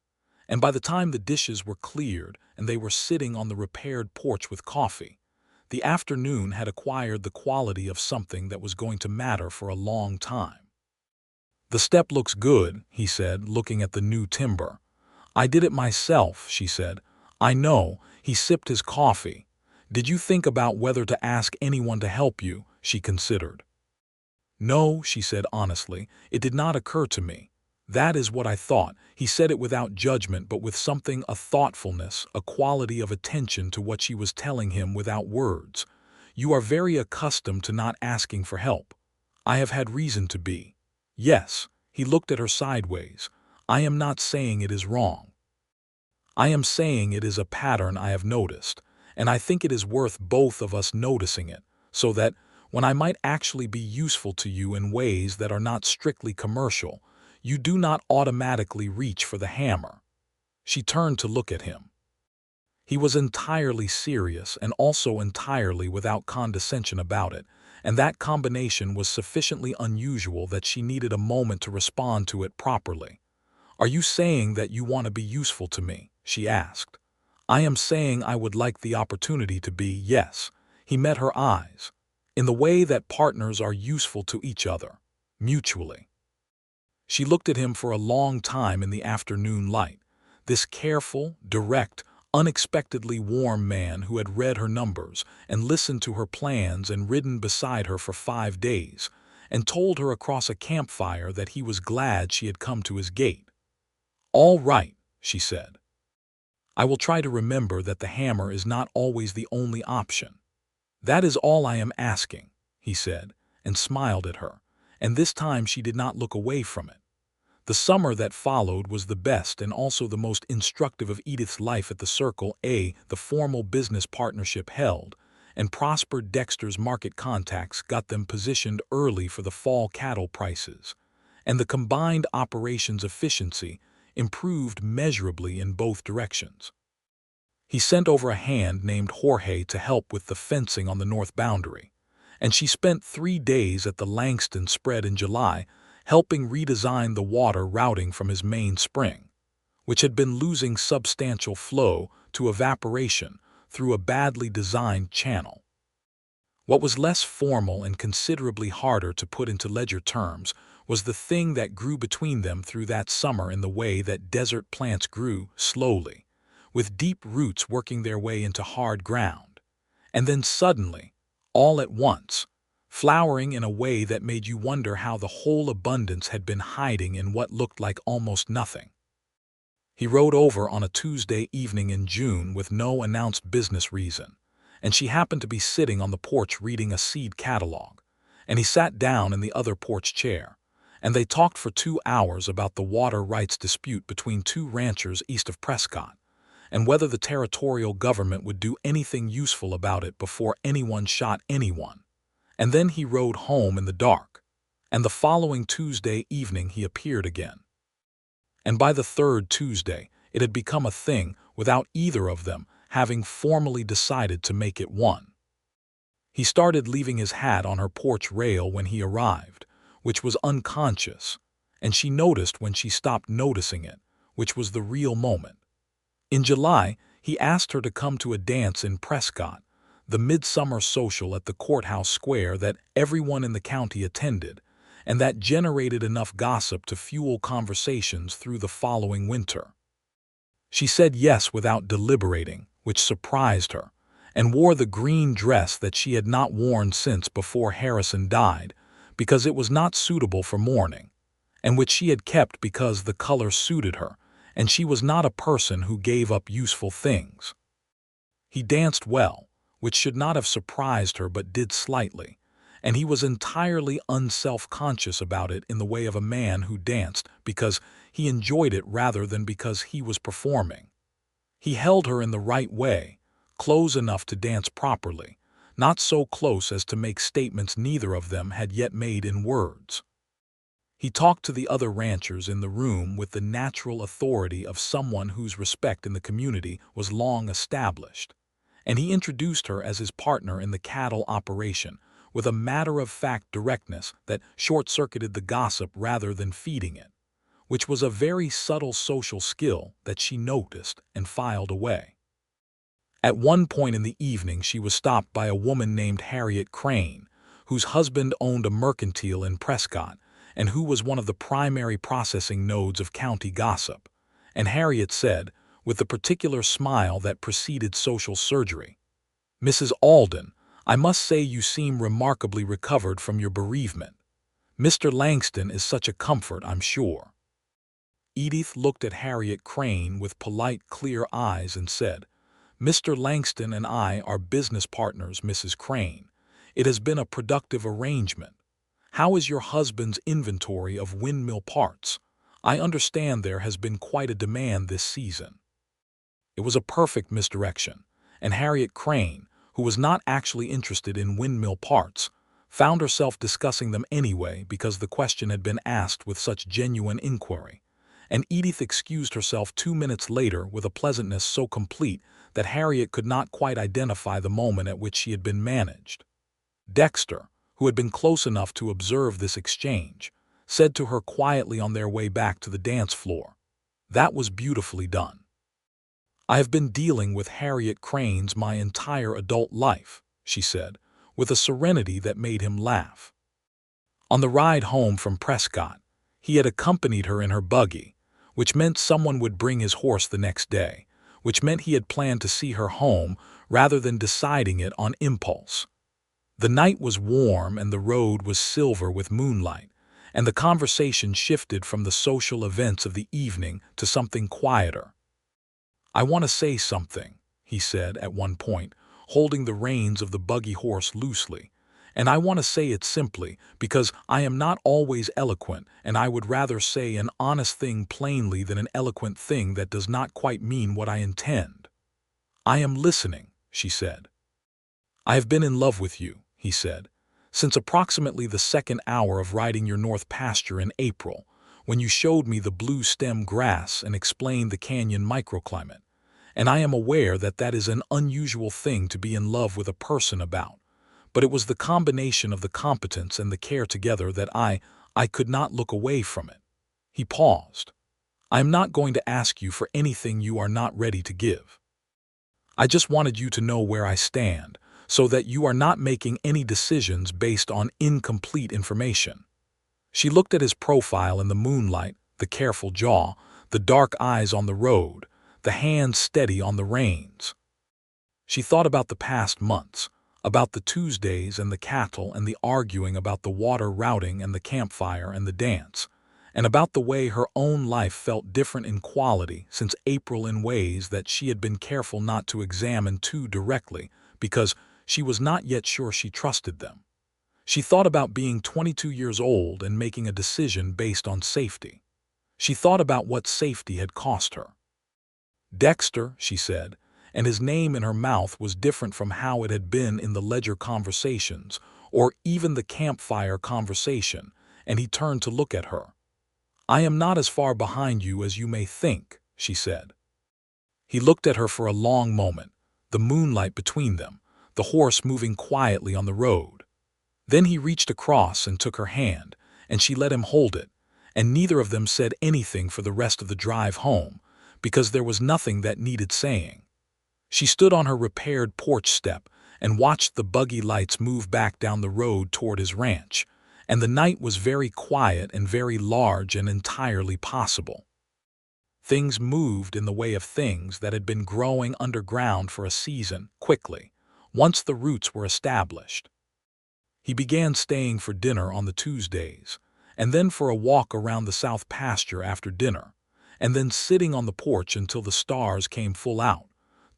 And by the time the dishes were cleared and they were sitting on the repaired porch with coffee, the afternoon had acquired the quality of something that was going to matter for a long time. "The step looks good," he said, looking at the new timber. "I did it myself," she said. "I know." He sipped his coffee. "Did you think about whether to ask anyone to help you?" she considered. "No," she said honestly, "it did not occur to me. That is what I thought." He said it without judgment but with something, a thoughtfulness, a quality of attention to what she was telling him without words. "You are very accustomed to not asking for help." "I have had reason to be." "Yes." He looked at her sideways. "I am not saying it is wrong. I am saying it is a pattern I have noticed, and I think it is worth both of us noticing it, so that, when I might actually be useful to you in ways that are not strictly commercial, you do not automatically reach for the hammer." She turned to look at him. He was entirely serious and also entirely without condescension about it, and that combination was sufficiently unusual that she needed a moment to respond to it properly. "Are you saying that you want to be useful to me?" she asked. "I am saying I would like the opportunity to be, yes." He met her eyes. "In the way that partners are useful to each other, mutually." She looked at him for a long time in the afternoon light, this careful, direct, unexpectedly warm man who had read her numbers and listened to her plans and ridden beside her for 5 days, and told her across a campfire that he was glad she had come to his gate. "All right," she said. "I will try to remember that the hammer is not always the only option. That is all I am asking," he said, and smiled at her, and this time she did not look away from it. The summer that followed was the best and also the most instructive of Edith's life at the Circle A. The formal business partnership held, and prospered Dexter's market contacts got them positioned early for the fall cattle prices, and the combined operations efficiency improved measurably in both directions. He sent over a hand named Jorge to help with the fencing on the north boundary, and she spent 3 days at the Langston spread in July helping redesign the water routing from his main spring, which had been losing substantial flow to evaporation through a badly designed channel. What was less formal and considerably harder to put into ledger terms was the thing that grew between them through that summer in the way that desert plants grew, slowly, with deep roots working their way into hard ground, and then suddenly, all at once, flowering in a way that made you wonder how the whole abundance had been hiding in what looked like almost nothing. He rode over on a Tuesday evening in June with no announced business reason, and she happened to be sitting on the porch reading a seed catalog, and he sat down in the other porch chair, and they talked for 2 hours about the water rights dispute between 2 ranchers east of Prescott, and whether the territorial government would do anything useful about it before anyone shot anyone. And then he rode home in the dark, and the following Tuesday evening he appeared again. And by the 3rd Tuesday, it had become a thing without either of them having formally decided to make it one. He started leaving his hat on her porch rail when he arrived, which was unconscious, and she noticed when she stopped noticing it, which was the real moment. In July, he asked her to come to a dance in Prescott, the midsummer social at the courthouse square that everyone in the county attended, and that generated enough gossip to fuel conversations through the following winter. She said yes without deliberating, which surprised her, and wore the green dress that she had not worn since before Harrison died, because it was not suitable for mourning, and which she had kept because the color suited her, and she was not a person who gave up useful things. He danced well, which should not have surprised her but did slightly, and he was entirely unself-conscious about it in the way of a man who danced because he enjoyed it rather than because he was performing. He held her in the right way, close enough to dance properly, not so close as to make statements neither of them had yet made in words. He talked to the other ranchers in the room with the natural authority of someone whose respect in the community was long established, and he introduced her as his partner in the cattle operation with a matter-of-fact directness that short-circuited the gossip rather than feeding it, which was a very subtle social skill that she noticed and filed away. At one point in the evening she was stopped by a woman named Harriet Crane, whose husband owned a mercantile in Prescott and who was one of the primary processing nodes of county gossip, and Harriet said, with the particular smile that preceded social surgery, "Mrs. Alden, I must say you seem remarkably recovered from your bereavement. Mr. Langston is such a comfort, I'm sure." Edith looked at Harriet Crane with polite, clear eyes and said, "Mr. Langston and I are business partners, Mrs. Crane. It has been a productive arrangement. How is your husband's inventory of windmill parts? I understand there has been quite a demand this season." It was a perfect misdirection, and Harriet Crane, who was not actually interested in windmill parts, found herself discussing them anyway because the question had been asked with such genuine inquiry, and Edith excused herself 2 minutes later with a pleasantness so complete that Harriet could not quite identify the moment at which she had been managed. Dexter, who had been close enough to observe this exchange, said to her quietly on their way back to the dance floor, "That was beautifully done." "I have been dealing with Harriet Cranes my entire adult life," she said, with a serenity that made him laugh. On the ride home from Prescott, he had accompanied her in her buggy, which meant someone would bring his horse the next day, which meant he had planned to see her home rather than deciding it on impulse. The night was warm and the road was silver with moonlight, and the conversation shifted from the social events of the evening to something quieter. "I want to say something," he said at one point, holding the reins of the buggy horse loosely. "And I want to say it simply, because I am not always eloquent, and I would rather say an honest thing plainly than an eloquent thing that does not quite mean what I intend." "I am listening," she said. "I have been in love with you," he said, "since approximately the second hour of riding your north pasture in April, when you showed me the blue stem grass and explained the canyon microclimate. And I am aware that that is an unusual thing to be in love with a person about, but it was the combination of the competence and the care together that I could not look away from it." He paused. "I am not going to ask you for anything you are not ready to give. I just wanted you to know where I stand, so that you are not making any decisions based on incomplete information." She looked at his profile in the moonlight, the careful jaw, the dark eyes on the road, the hands steady on the reins. She thought about the past months, about the Tuesdays and the cattle and the arguing about the water routing and the campfire and the dance, and about the way her own life felt different in quality since April in ways that she had been careful not to examine too directly because she was not yet sure she trusted them. She thought about being 22 years old and making a decision based on safety. She thought about what safety had cost her. "Dexter," she said, and his name in her mouth was different from how it had been in the ledger conversations or even the campfire conversation, and he turned to look at her. "I am not as far behind you as you may think," she said. He looked at her for a long moment, the moonlight between them, the horse moving quietly on the road. Then he reached across and took her hand, and she let him hold it, and neither of them said anything for the rest of the drive home, because there was nothing that needed saying. She stood on her repaired porch step and watched the buggy lights move back down the road toward his ranch, and the night was very quiet and very large and entirely possible. Things moved in the way of things that had been growing underground for a season, quickly, once the roots were established. He began staying for dinner on the Tuesdays, and then for a walk around the south pasture after dinner, and then sitting on the porch until the stars came full out,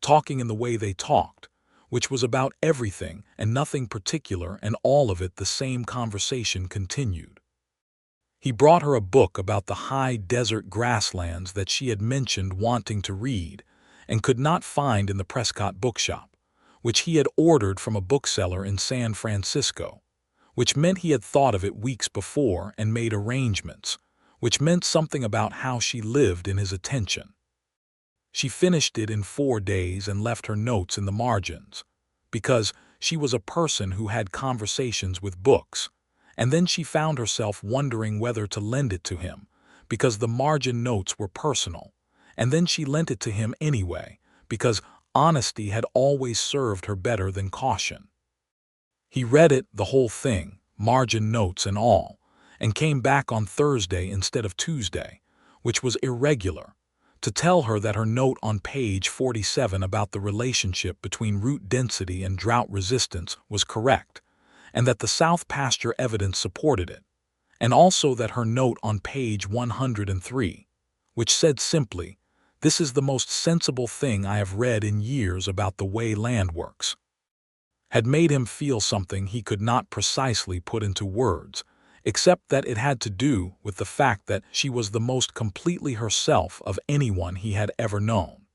talking in the way they talked, which was about everything and nothing particular, and all of it the same conversation continued. He brought her a book about the high desert grasslands that she had mentioned wanting to read and could not find in the Prescott bookshop, which he had ordered from a bookseller in San Francisco, which meant he had thought of it weeks before and made arrangements, which meant something about how she lived in his attention. She finished it in 4 days and left her notes in the margins, because she was a person who had conversations with books, and then she found herself wondering whether to lend it to him, because the margin notes were personal, and then she lent it to him anyway, because honesty had always served her better than caution. He read it, the whole thing, margin notes and all, and came back on Thursday instead of Tuesday, which was irregular, to tell her that her note on page 47 about the relationship between root density and drought resistance was correct, and that the south pasture evidence supported it, and also that her note on page 103, which said simply, "This is the most sensible thing I have read in years about the way land works," had made him feel something he could not precisely put into words, except that it had to do with the fact that she was the most completely herself of anyone he had ever known.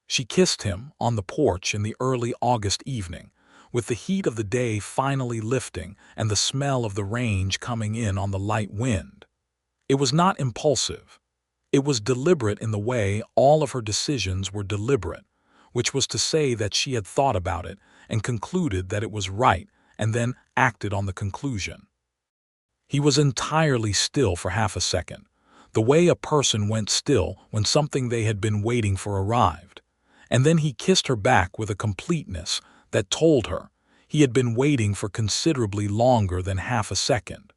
She kissed him on the porch in the early August evening, with the heat of the day finally lifting and the smell of the range coming in on the light wind. It was not impulsive. It was deliberate in the way all of her decisions were deliberate, which was to say that she had thought about it and concluded that it was right and then acted on the conclusion. He was entirely still for half a second, the way a person went still when something they had been waiting for arrived, and then he kissed her back with a completeness that told her he had been waiting for considerably longer than half a second.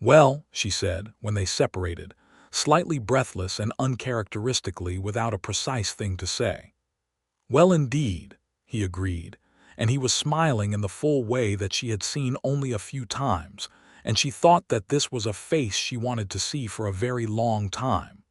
"Well," she said, when they separated, slightly breathless and uncharacteristically without a precise thing to say. "Well, indeed," he agreed, and he was smiling in the full way that she had seen only a few times, and she thought that this was a face she wanted to see for a very long time.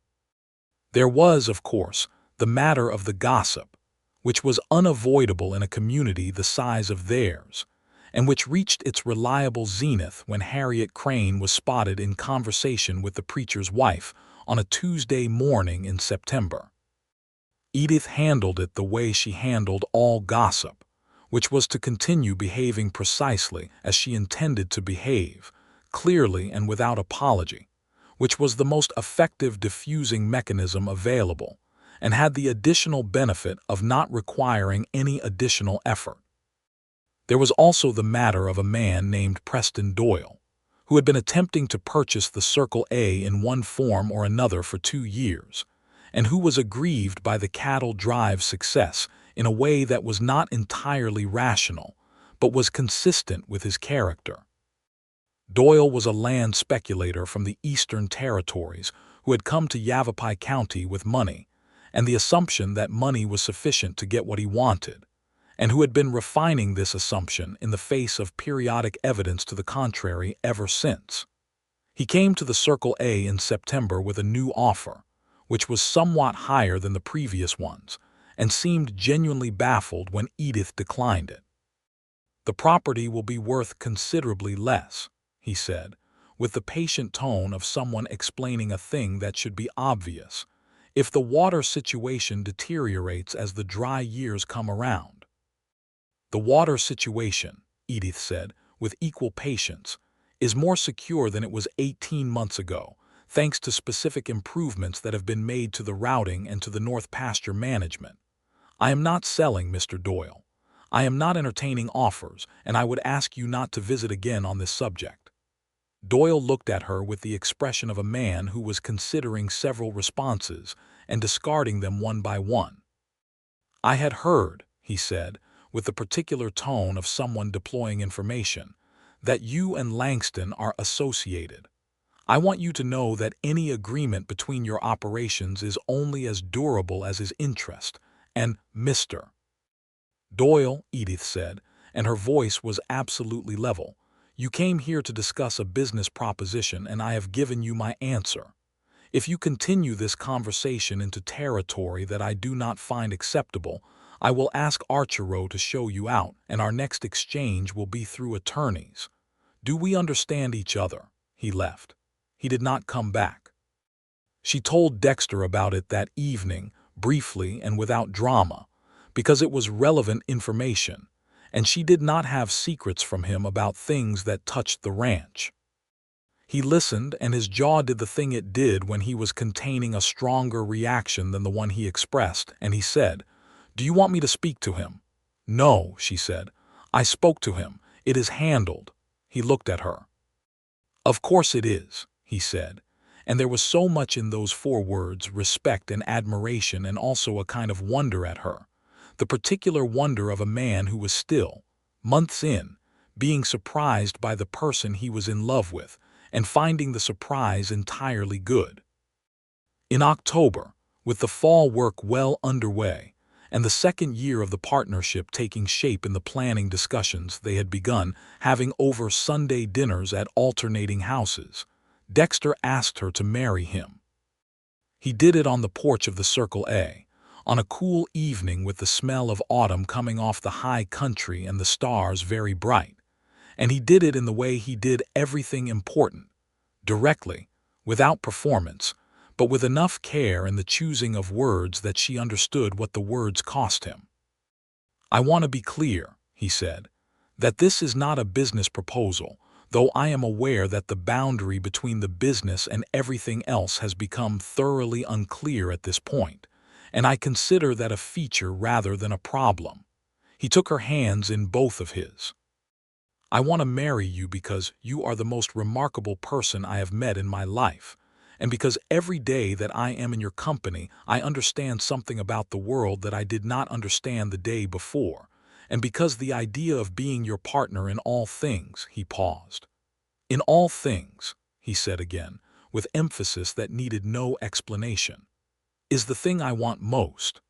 There was, of course, the matter of the gossip, which was unavoidable in a community the size of theirs, and which reached its reliable zenith when Harriet Crane was spotted in conversation with the preacher's wife on a Tuesday morning in September. Edith handled it the way she handled all gossip, which was to continue behaving precisely as she intended to behave, clearly and without apology, which was the most effective diffusing mechanism available, and had the additional benefit of not requiring any additional effort. There was also the matter of a man named Preston Doyle, who had been attempting to purchase the Circle A in one form or another for 2 years, and who was aggrieved by the cattle drive's success in a way that was not entirely rational, but was consistent with his character. Doyle was a land speculator from the Eastern Territories who had come to Yavapai County with money, and the assumption that money was sufficient to get what he wanted, and who had been refining this assumption in the face of periodic evidence to the contrary ever since. He came to the Circle A in September with a new offer, which was somewhat higher than the previous ones, and seemed genuinely baffled when Edith declined it. "The property will be worth considerably less," he said, with the patient tone of someone explaining a thing that should be obvious, "if the water situation deteriorates as the dry years come around." "The water situation," Edith said, with equal patience, "is more secure than it was 18 months ago, thanks to specific improvements that have been made to the routing and to the north pasture management. I am not selling, Mr. Doyle. I am not entertaining offers, and I would ask you not to visit again on this subject." Doyle looked at her with the expression of a man who was considering several responses and discarding them one by one. "I had heard," he said, with the particular tone of someone deploying information, "that you and Langston are associated. I want you to know that any agreement between your operations is only as durable as his interest, and Mr. Doyle," Edith said, and her voice was absolutely level, "you came here to discuss a business proposition, and I have given you my answer. If you continue this conversation into territory that I do not find acceptable, I will ask Archero to show you out, and our next exchange will be through attorneys. Do we understand each other?" He left. He did not come back. She told Dexter about it that evening, briefly and without drama, because it was relevant information, and she did not have secrets from him about things that touched the ranch. He listened, and his jaw did the thing it did when he was containing a stronger reaction than the one he expressed, and he said, "Do you want me to speak to him?" "No," she said. "I spoke to him. It is handled." He looked at her. "Of course it is," he said, and there was so much in those 4 words, respect and admiration, and also a kind of wonder at her, the particular wonder of a man who was still, months in, being surprised by the person he was in love with, and finding the surprise entirely good. In October, with the fall work well underway, and the second year of the partnership taking shape in the planning discussions they had begun having over Sunday dinners at alternating houses, Dexter asked her to marry him. He did it on the porch of the Circle A, on a cool evening with the smell of autumn coming off the high country and the stars very bright, and he did it in the way he did everything important, directly, without performance, but with enough care in the choosing of words that she understood what the words cost him. "I want to be clear," he said, "that this is not a business proposal, though I am aware that the boundary between the business and everything else has become thoroughly unclear at this point, and I consider that a feature rather than a problem." He took her hands in both of his. "I want to marry you because you are the most remarkable person I have met in my life, and because every day that I am in your company I understand something about the world that I did not understand the day before, and because the idea of being your partner in all things," he paused. "In all things," he said again, with emphasis that needed no explanation, "is the thing I want most."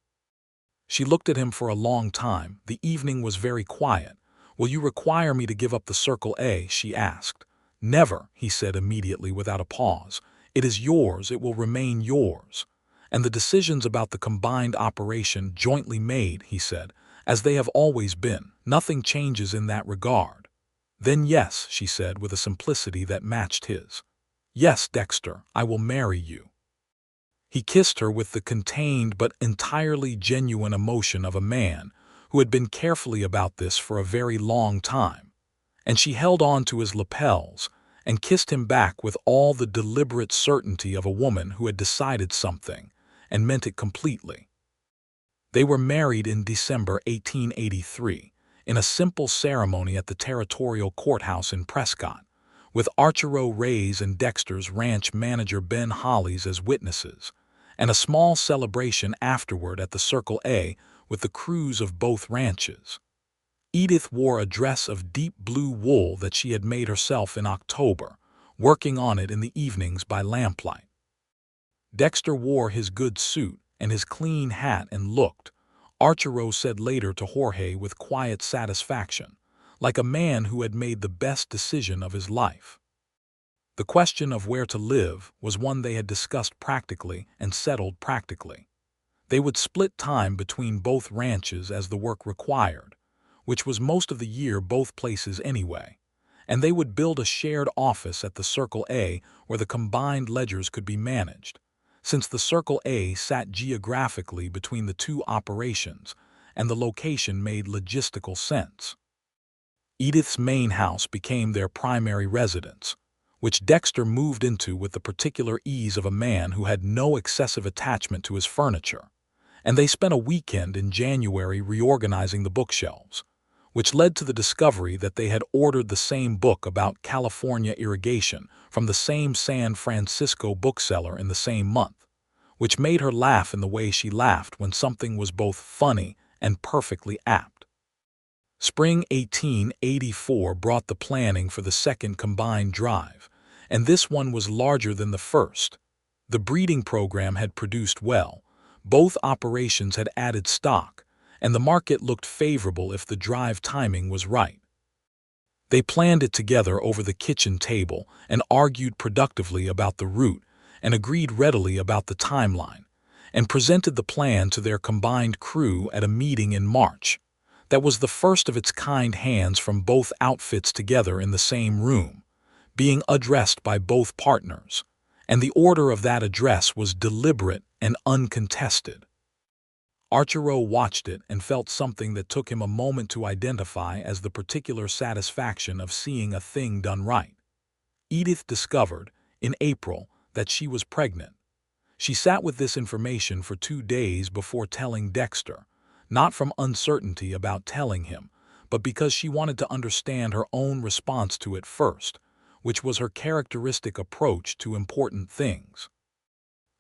She looked at him for a long time. The evening was very quiet. "Will you require me to give up the Circle A?" she asked. "Never," he said immediately without a pause. "It is yours, it will remain yours. And the decisions about the combined operation jointly made," he said, "as they have always been. Nothing changes in that regard." "Then yes," she said with a simplicity that matched his. "Yes, Dexter, I will marry you." He kissed her with the contained but entirely genuine emotion of a man who had been carefully about this for a very long time, and she held on to his lapels and kissed him back with all the deliberate certainty of a woman who had decided something and meant it completely. They were married in December 1883 in a simple ceremony at the Territorial Courthouse in Prescott, with Archero Ray's and Dexter's ranch manager Ben Hollies as witnesses, and a small celebration afterward at the Circle A with the crews of both ranches. Edith wore a dress of deep blue wool that she had made herself in October, working on it in the evenings by lamplight. Dexter wore his good suit and his clean hat and looked, Archero said later to Jorge with quiet satisfaction, like a man who had made the best decision of his life. The question of where to live was one they had discussed practically and settled practically. They would split time between both ranches as the work required, which was most of the year both places anyway, and they would build a shared office at the Circle A where the combined ledgers could be managed, since the Circle A sat geographically between the two operations and the location made logistical sense. Edith's main house became their primary residence, which Dexter moved into with the particular ease of a man who had no excessive attachment to his furniture, and they spent a weekend in January reorganizing the bookshelves, which led to the discovery that they had ordered the same book about California irrigation from the same San Francisco bookseller in the same month, which made her laugh in the way she laughed when something was both funny and perfectly apt. Spring 1884 brought the planning for the second combined drive, and this one was larger than the first. The breeding program had produced well, both operations had added stock, and the market looked favorable if the drive timing was right. They planned it together over the kitchen table and argued productively about the route and agreed readily about the timeline, and presented the plan to their combined crew at a meeting in March. That was the first of its kind, hands from both outfits together in the same room, being addressed by both partners, and the order of that address was deliberate and uncontested. Archero watched it and felt something that took him a moment to identify as the particular satisfaction of seeing a thing done right. Edith discovered, in April, that she was pregnant. She sat with this information for 2 days before telling Dexter, not from uncertainty about telling him, but because she wanted to understand her own response to it first, which was her characteristic approach to important things.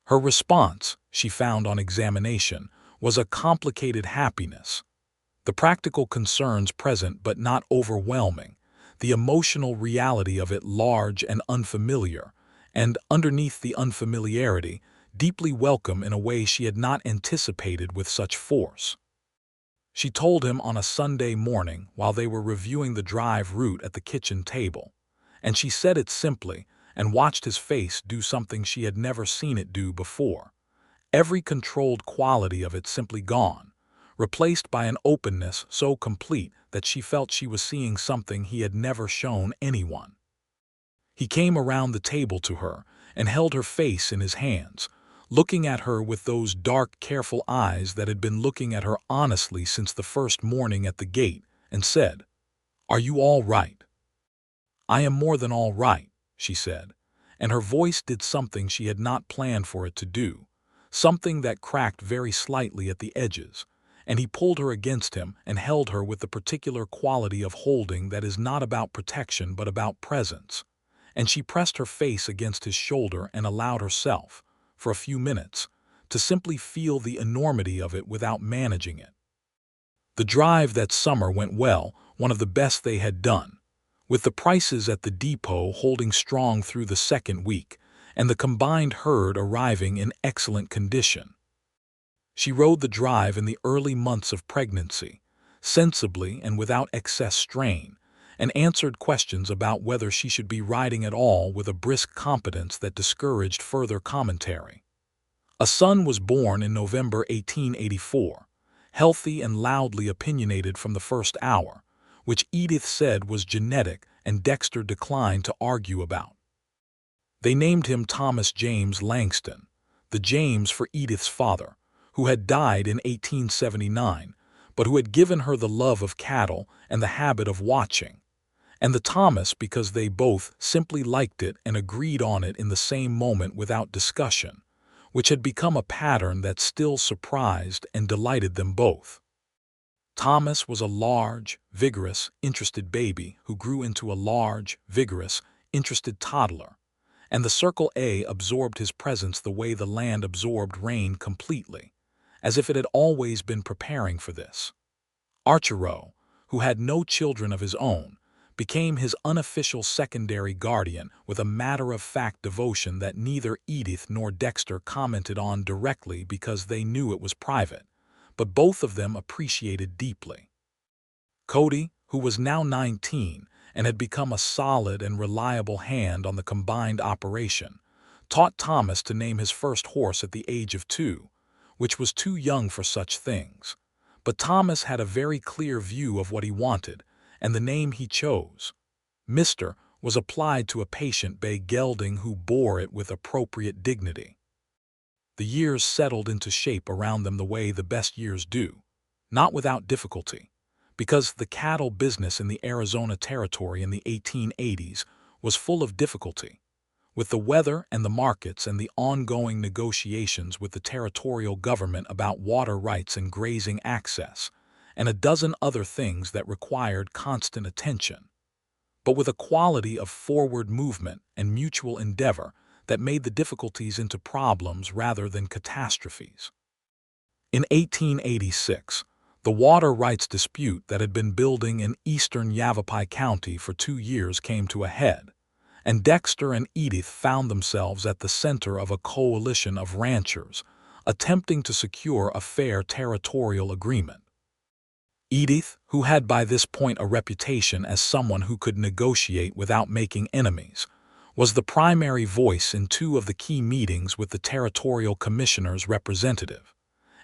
Her response, she found on examination, was a complicated happiness. The practical concerns present but not overwhelming, the emotional reality of it large and unfamiliar, and underneath the unfamiliarity, deeply welcome in a way she had not anticipated with such force. She told him on a Sunday morning while they were reviewing the drive route at the kitchen table, and she said it simply and watched his face do something she had never seen it do before. Every controlled quality of it simply gone, replaced by an openness so complete that she felt she was seeing something he had never shown anyone. He came around the table to her and held her face in his hands, looking at her with those dark, careful eyes that had been looking at her honestly since the first morning at the gate, and said, "Are you all right?" "I am more than all right," she said, and her voice did something she had not planned for it to do, something that cracked very slightly at the edges, and he pulled her against him and held her with the particular quality of holding that is not about protection but about presence, and she pressed her face against his shoulder and allowed herself, for a few minutes, to simply feel the enormity of it without managing it. The drive that summer went well, one of the best they had done, with the prices at the depot holding strong through the second week, and the combined herd arriving in excellent condition. She rode the drive in the early months of pregnancy, sensibly and without excess strain, and answered questions about whether she should be riding at all with a brisk competence that discouraged further commentary. A son was born in November 1884, healthy and loudly opinionated from the first hour, which Edith said was genetic and Dexter declined to argue about. They named him Thomas James Langston, the James for Edith's father, who had died in 1879, but who had given her the love of cattle and the habit of watching, and the Thomas because they both simply liked it and agreed on it in the same moment without discussion, which had become a pattern that still surprised and delighted them both. Thomas was a large, vigorous, interested baby who grew into a large, vigorous, interested toddler, and the Circle A absorbed his presence the way the land absorbed rain completely, as if it had always been preparing for this. Archero, who had no children of his own, became his unofficial secondary guardian with a matter-of-fact devotion that neither Edith nor Dexter commented on directly because they knew it was private, but both of them appreciated deeply. Cody, who was now 19 and had become a solid and reliable hand on the combined operation, taught Thomas to name his first horse at the age of 2, which was too young for such things. But Thomas had a very clear view of what he wanted, and the name he chose, Mr., was applied to a patient bay gelding who bore it with appropriate dignity. The years settled into shape around them the way the best years do, not without difficulty, because the cattle business in the Arizona Territory in the 1880s was full of difficulty, with the weather and the markets and the ongoing negotiations with the territorial government about water rights and grazing access, and a dozen other things that required constant attention, but with a quality of forward movement and mutual endeavor that made the difficulties into problems rather than catastrophes. In 1886, the water rights dispute that had been building in eastern Yavapai County for 2 years came to a head, and Dexter and Edith found themselves at the center of a coalition of ranchers attempting to secure a fair territorial agreement. Edith, who had by this point a reputation as someone who could negotiate without making enemies, was the primary voice in 2 of the key meetings with the territorial commissioner's representative,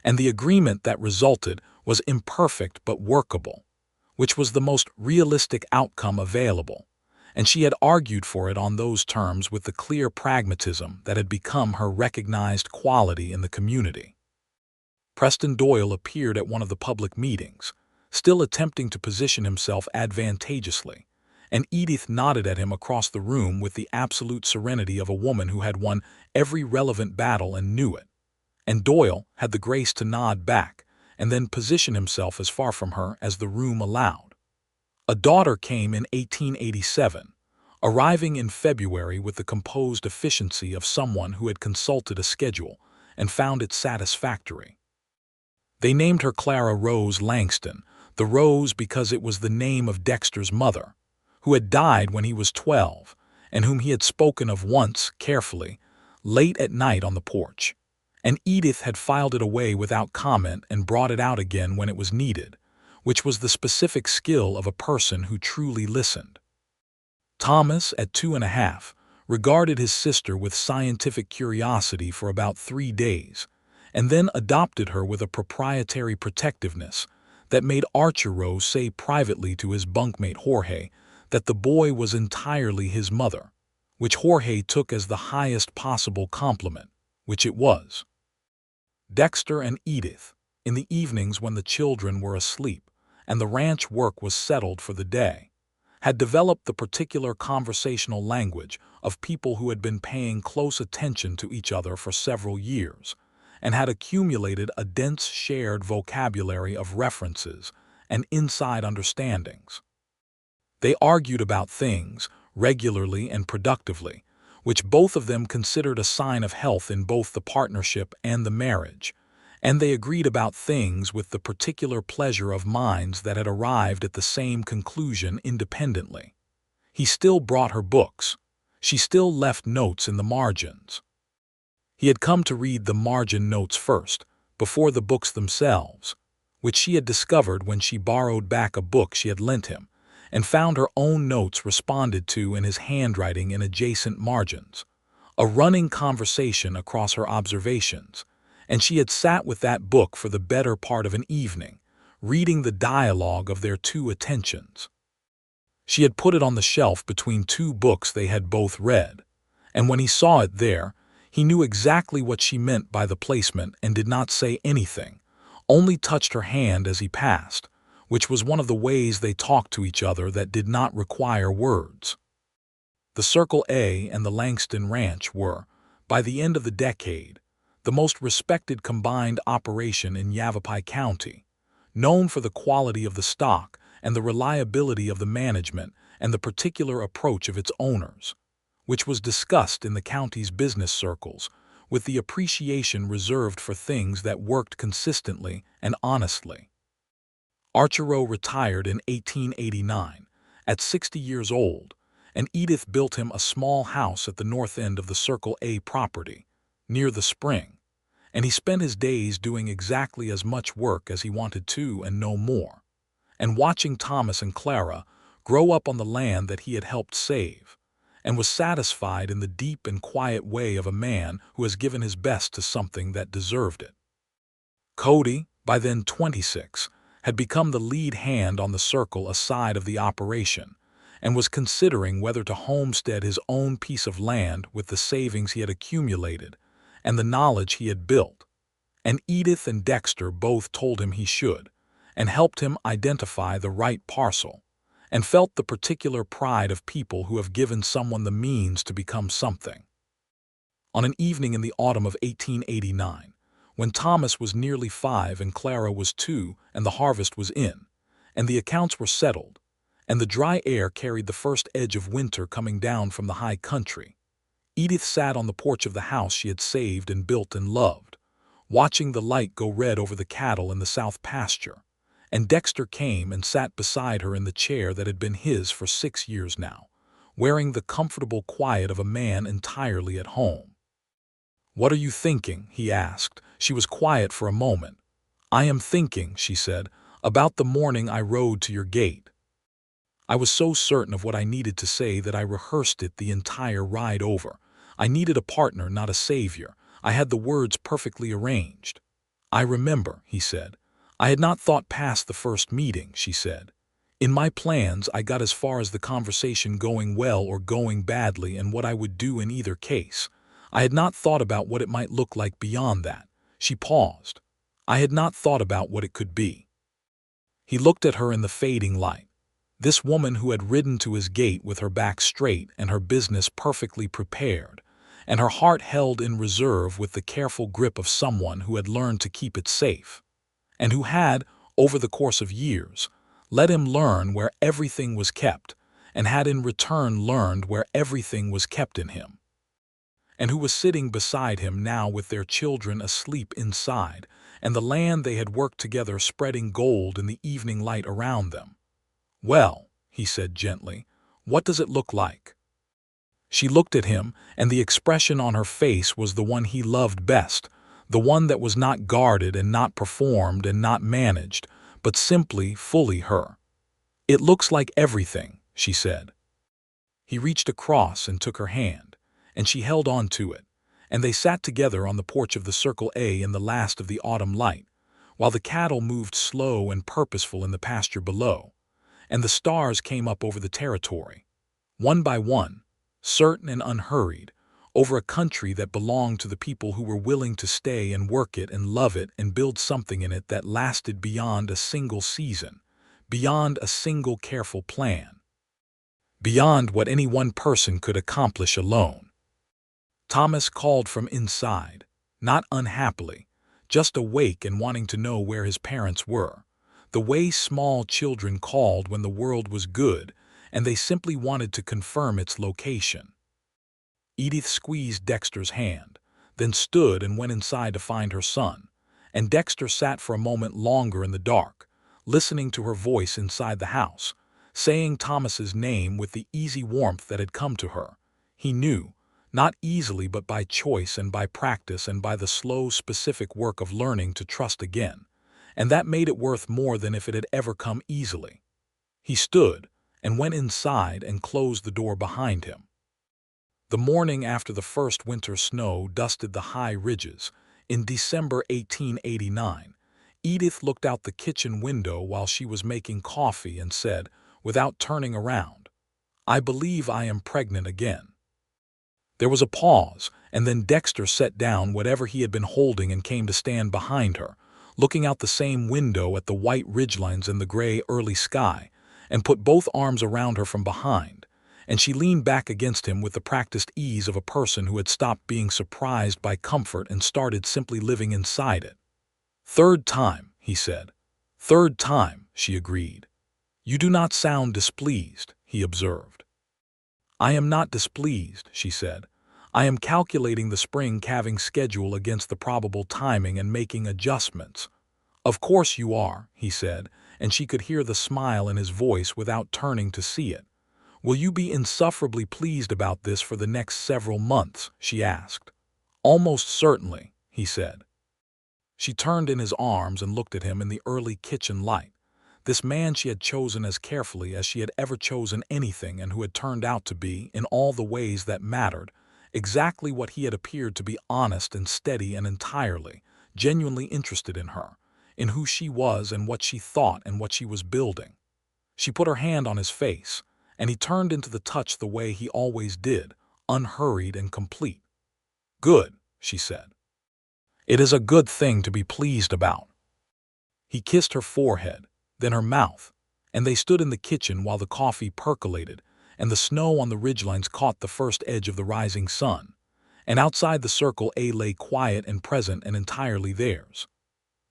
and the agreement that resulted was imperfect but workable, which was the most realistic outcome available, and she had argued for it on those terms with the clear pragmatism that had become her recognized quality in the community. Preston Doyle appeared at one of the public meetings, still attempting to position himself advantageously, and Edith nodded at him across the room with the absolute serenity of a woman who had won every relevant battle and knew it, and Doyle had the grace to nod back and then position himself as far from her as the room allowed. A daughter came in 1887, arriving in February with the composed efficiency of someone who had consulted a schedule and found it satisfactory. They named her Clara Rose Langston, the Rose because it was the name of Dexter's mother, who had died when he was 12, and whom he had spoken of once, carefully, late at night on the porch, and Edith had filed it away without comment and brought it out again when it was needed, which was the specific skill of a person who truly listened. Thomas, at 2.5, regarded his sister with scientific curiosity for about 3 days, and then adopted her with a proprietary protectiveness that made Archero say privately to his bunkmate Jorge that the boy was entirely his mother, which Jorge took as the highest possible compliment, which it was. Dexter and Edith, in the evenings when the children were asleep and the ranch work was settled for the day, had developed the particular conversational language of people who had been paying close attention to each other for several years, and had accumulated a dense shared vocabulary of references and inside understandings. They argued about things, regularly and productively, which both of them considered a sign of health in both the partnership and the marriage, and they agreed about things with the particular pleasure of minds that had arrived at the same conclusion independently. He still brought her books. She still left notes in the margins. He had come to read the margin notes first, before the books themselves, which she had discovered when she borrowed back a book she had lent him, and found her own notes responded to in his handwriting in adjacent margins, a running conversation across her observations, and she had sat with that book for the better part of an evening, reading the dialogue of their two attentions. She had put it on the shelf between two books they had both read, and when he saw it there, he knew exactly what she meant by the placement and did not say anything, only touched her hand as he passed, which was one of the ways they talked to each other that did not require words. The Circle A and the Langston Ranch were, by the end of the decade, the most respected combined operation in Yavapai County, known for the quality of the stock and the reliability of the management and the particular approach of its owners, which was discussed in the county's business circles with the appreciation reserved for things that worked consistently and honestly. Archero retired in 1889, at 60 years old, and Edith built him a small house at the north end of the Circle A property, near the spring, and he spent his days doing exactly as much work as he wanted to and no more, and watching Thomas and Clara grow up on the land that he had helped save, and was satisfied in the deep and quiet way of a man who has given his best to something that deserved it. Cody, by then 26, had become the lead hand on the Circle A side of the operation, and was considering whether to homestead his own piece of land with the savings he had accumulated and the knowledge he had built, and Edith and Dexter both told him he should, and helped him identify the right parcel, and felt the particular pride of people who have given someone the means to become something. On an evening in the autumn of 1889, when Thomas was nearly 5 and Clara was 2 and the harvest was in, and the accounts were settled, and the dry air carried the first edge of winter coming down from the high country, Edith sat on the porch of the house she had saved and built and loved, watching the light go red over the cattle in the south pasture, and Dexter came and sat beside her in the chair that had been his for 6 years now, wearing the comfortable quiet of a man entirely at home. "What are you thinking?" he asked. She was quiet for a moment. "I am thinking," she said, "about the morning I rode to your gate. I was so certain of what I needed to say that I rehearsed it the entire ride over. I needed a partner, not a savior. I had the words perfectly arranged." "I remember," he said. "I had not thought past the first meeting," she said. "In my plans I got as far as the conversation going well or going badly and what I would do in either case. I had not thought about what it might look like beyond that." She paused. "I had not thought about what it could be." He looked at her in the fading light. This woman who had ridden to his gate with her back straight and her business perfectly prepared, and her heart held in reserve with the careful grip of someone who had learned to keep it safe, and who had, over the course of years, let him learn where everything was kept, and had in return learned where everything was kept in him, and who was sitting beside him now with their children asleep inside, and the land they had worked together spreading gold in the evening light around them. "Well," he said gently, "what does it look like?" She looked at him, and the expression on her face was the one he loved best, the one that was not guarded and not performed and not managed, but simply, fully her. "It looks like everything," she said. He reached across and took her hand, and she held on to it, and they sat together on the porch of the Circle A in the last of the autumn light, while the cattle moved slow and purposeful in the pasture below, and the stars came up over the territory, one by one, certain and unhurried, over a country that belonged to the people who were willing to stay and work it and love it and build something in it that lasted beyond a single season, beyond a single careful plan, beyond what any one person could accomplish alone. Thomas called from inside, not unhappily, just awake and wanting to know where his parents were, the way small children called when the world was good and they simply wanted to confirm its location. Edith squeezed Dexter's hand, then stood and went inside to find her son, and Dexter sat for a moment longer in the dark, listening to her voice inside the house, saying Thomas's name with the easy warmth that had come to her. He knew, Not easily, but by choice and by practice and by the slow, specific work of learning to trust again. And that made it worth more than if it had ever come easily. He stood and went inside and closed the door behind him. The morning after the first winter snow dusted the high ridges, in December 1889, Edith looked out the kitchen window while she was making coffee and said, without turning around, "I believe I am pregnant again." There was a pause, and then Dexter set down whatever he had been holding and came to stand behind her, looking out the same window at the white ridgelines and the gray early sky, and put both arms around her from behind, and she leaned back against him with the practiced ease of a person who had stopped being surprised by comfort and started simply living inside it. "Third time," he said. "Third time," she agreed. "You do not sound displeased," he observed. "I am not displeased," she said. "I am calculating the spring calving schedule against the probable timing and making adjustments." "Of course you are," he said, and she could hear the smile in his voice without turning to see it. "Will you be insufferably pleased about this for the next several months?" she asked. "Almost certainly," he said. She turned in his arms and looked at him in the early kitchen light. This man she had chosen as carefully as she had ever chosen anything, and who had turned out to be, in all the ways that mattered, exactly what he had appeared to be: honest and steady and entirely, genuinely interested in her, in who she was and what she thought and what she was building. She put her hand on his face, and he turned into the touch the way he always did, unhurried and complete. "Good," she said. "It is a good thing to be pleased about." He kissed her forehead, then her mouth, and they stood in the kitchen while the coffee percolated and the snow on the ridgelines caught the first edge of the rising sun, and outside the circle A lay quiet and present and entirely theirs.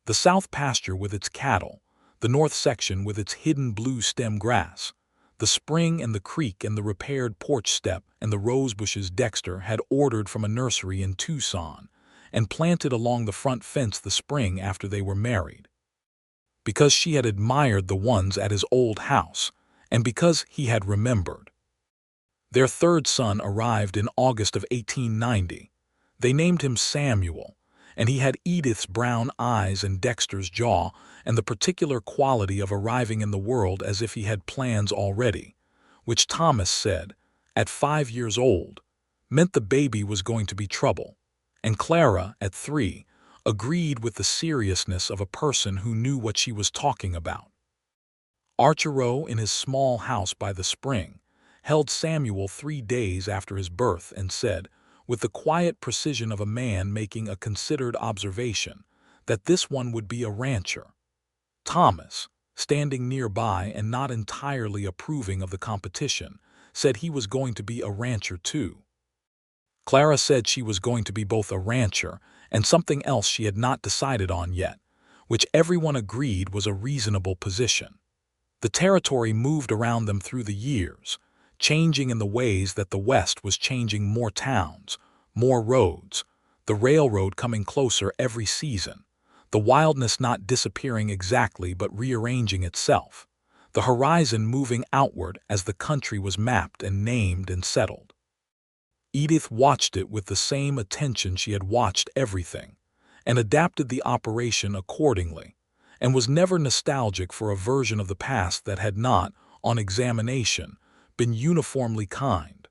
The south pasture with its cattle, the north section with its hidden blue stem grass, the spring and the creek and the repaired porch step and the rose bushes Dexter had ordered from a nursery in Tucson and planted along the front fence the spring after they were married. Because she had admired the ones at his old house, and because he had remembered. Their third son arrived in August of 1890. They named him Samuel, and he had Edith's brown eyes and Dexter's jaw and the particular quality of arriving in the world as if he had plans already, which Thomas said, at 5 years old, meant the baby was going to be trouble, and Clara, at 3, agreed with the seriousness of a person who knew what she was talking about. Archero, in his small house by the spring, held Samuel 3 days after his birth and said, with the quiet precision of a man making a considered observation, that this one would be a rancher. Thomas, standing nearby and not entirely approving of the competition, said he was going to be a rancher too. Clara said she was going to be both a rancher and something else she had not decided on yet, which everyone agreed was a reasonable position. The territory moved around them through the years, changing in the ways that the West was changing: more towns, more roads, the railroad coming closer every season, the wildness not disappearing exactly but rearranging itself, the horizon moving outward as the country was mapped and named and settled. Edith watched it with the same attention she had watched everything, and adapted the operation accordingly, and was never nostalgic for a version of the past that had not, on examination, been uniformly kind.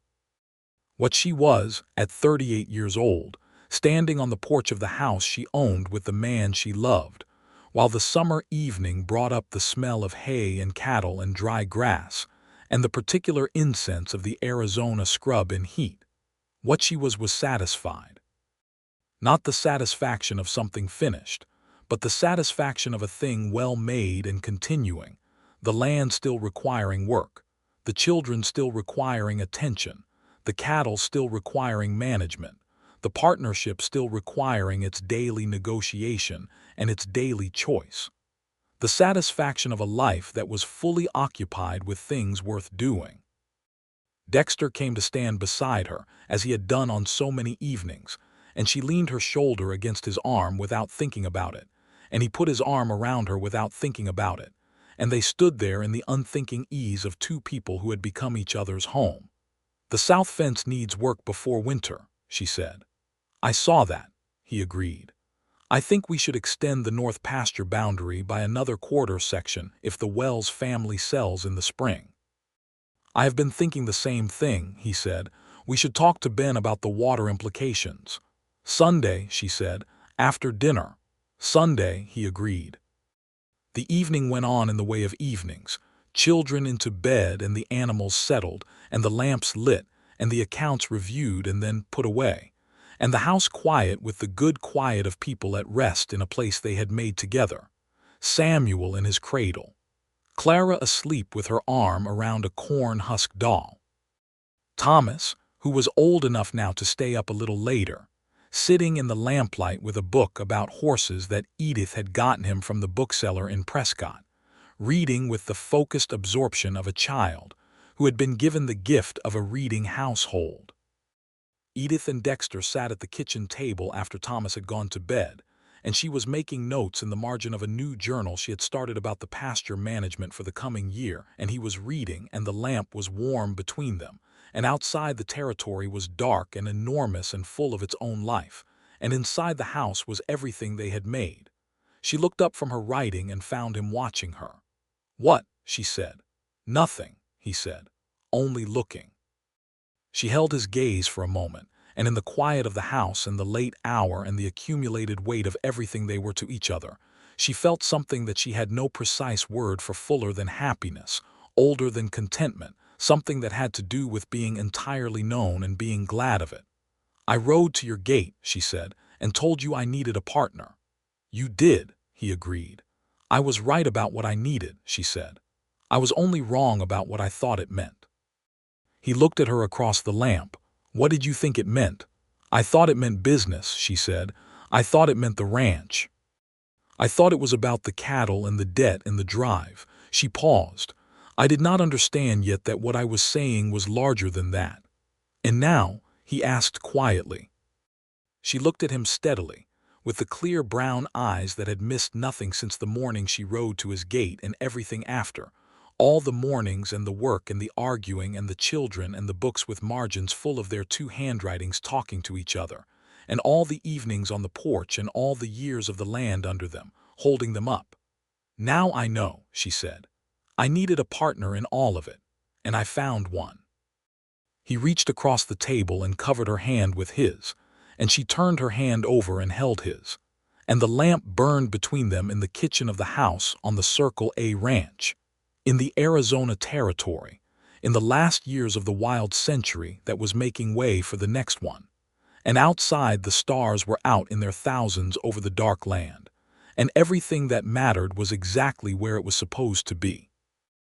What she was, at 38 years old, standing on the porch of the house she owned with the man she loved, while the summer evening brought up the smell of hay and cattle and dry grass, and the particular incense of the Arizona scrub in heat. What she was satisfied. Not the satisfaction of something finished, but the satisfaction of a thing well made and continuing, the land still requiring work, the children still requiring attention, the cattle still requiring management, the partnership still requiring its daily negotiation and its daily choice. The satisfaction of a life that was fully occupied with things worth doing. Dexter came to stand beside her, as he had done on so many evenings, and she leaned her shoulder against his arm without thinking about it, and he put his arm around her without thinking about it, and they stood there in the unthinking ease of two people who had become each other's home. "The south fence needs work before winter," she said. "I saw that," he agreed. "I think we should extend the north pasture boundary by another quarter section if the Wells family sells in the spring." "I have been thinking the same thing," he said. "We should talk to Ben about the water implications." "Sunday," she said. "After dinner." "Sunday," he agreed. The evening went on in the way of evenings. Children into bed and the animals settled, and the lamps lit, and the accounts reviewed and then put away, and the house quiet with the good quiet of people at rest in a place they had made together. Samuel in his cradle. Clara asleep with her arm around a corn-husk doll. Thomas, who was old enough now to stay up a little later, sitting in the lamplight with a book about horses that Edith had gotten him from the bookseller in Prescott, reading with the focused absorption of a child who had been given the gift of a reading household. Edith and Dexter sat at the kitchen table after Thomas had gone to bed, and she was making notes in the margin of a new journal she had started about the pasture management for the coming year, and he was reading, and the lamp was warm between them, and outside the territory was dark and enormous and full of its own life, and inside the house was everything they had made. She looked up from her writing and found him watching her. "What?" she said. "Nothing," he said. "Only looking." She held his gaze for a moment, and in the quiet of the house and the late hour and the accumulated weight of everything they were to each other, she felt something that she had no precise word for, fuller than happiness, older than contentment, something that had to do with being entirely known and being glad of it. "I rode to your gate," she said, "and told you I needed a partner." "You did," he agreed. "I was right about what I needed," she said. "I was only wrong about what I thought it meant." He looked at her across the lamp. "What did you think it meant?" "I thought it meant business," she said. "I thought it meant the ranch. I thought it was about the cattle and the debt and the drive." She paused. "I did not understand yet that what I was saying was larger than that." "And now?" he asked quietly. She looked at him steadily, with the clear brown eyes that had missed nothing since the morning she rode to his gate and everything after, all the mornings and the work and the arguing and the children and the books with margins full of their two handwritings talking to each other, and all the evenings on the porch and all the years of the land under them, holding them up. "Now I know," she said. "I needed a partner in all of it, and I found one." He reached across the table and covered her hand with his, and she turned her hand over and held his, and the lamp burned between them in the kitchen of the house on the Circle A ranch, in the Arizona territory, in the last years of the wild century that was making way for the next one. And outside the stars were out in their thousands over the dark land, and everything that mattered was exactly where it was supposed to be.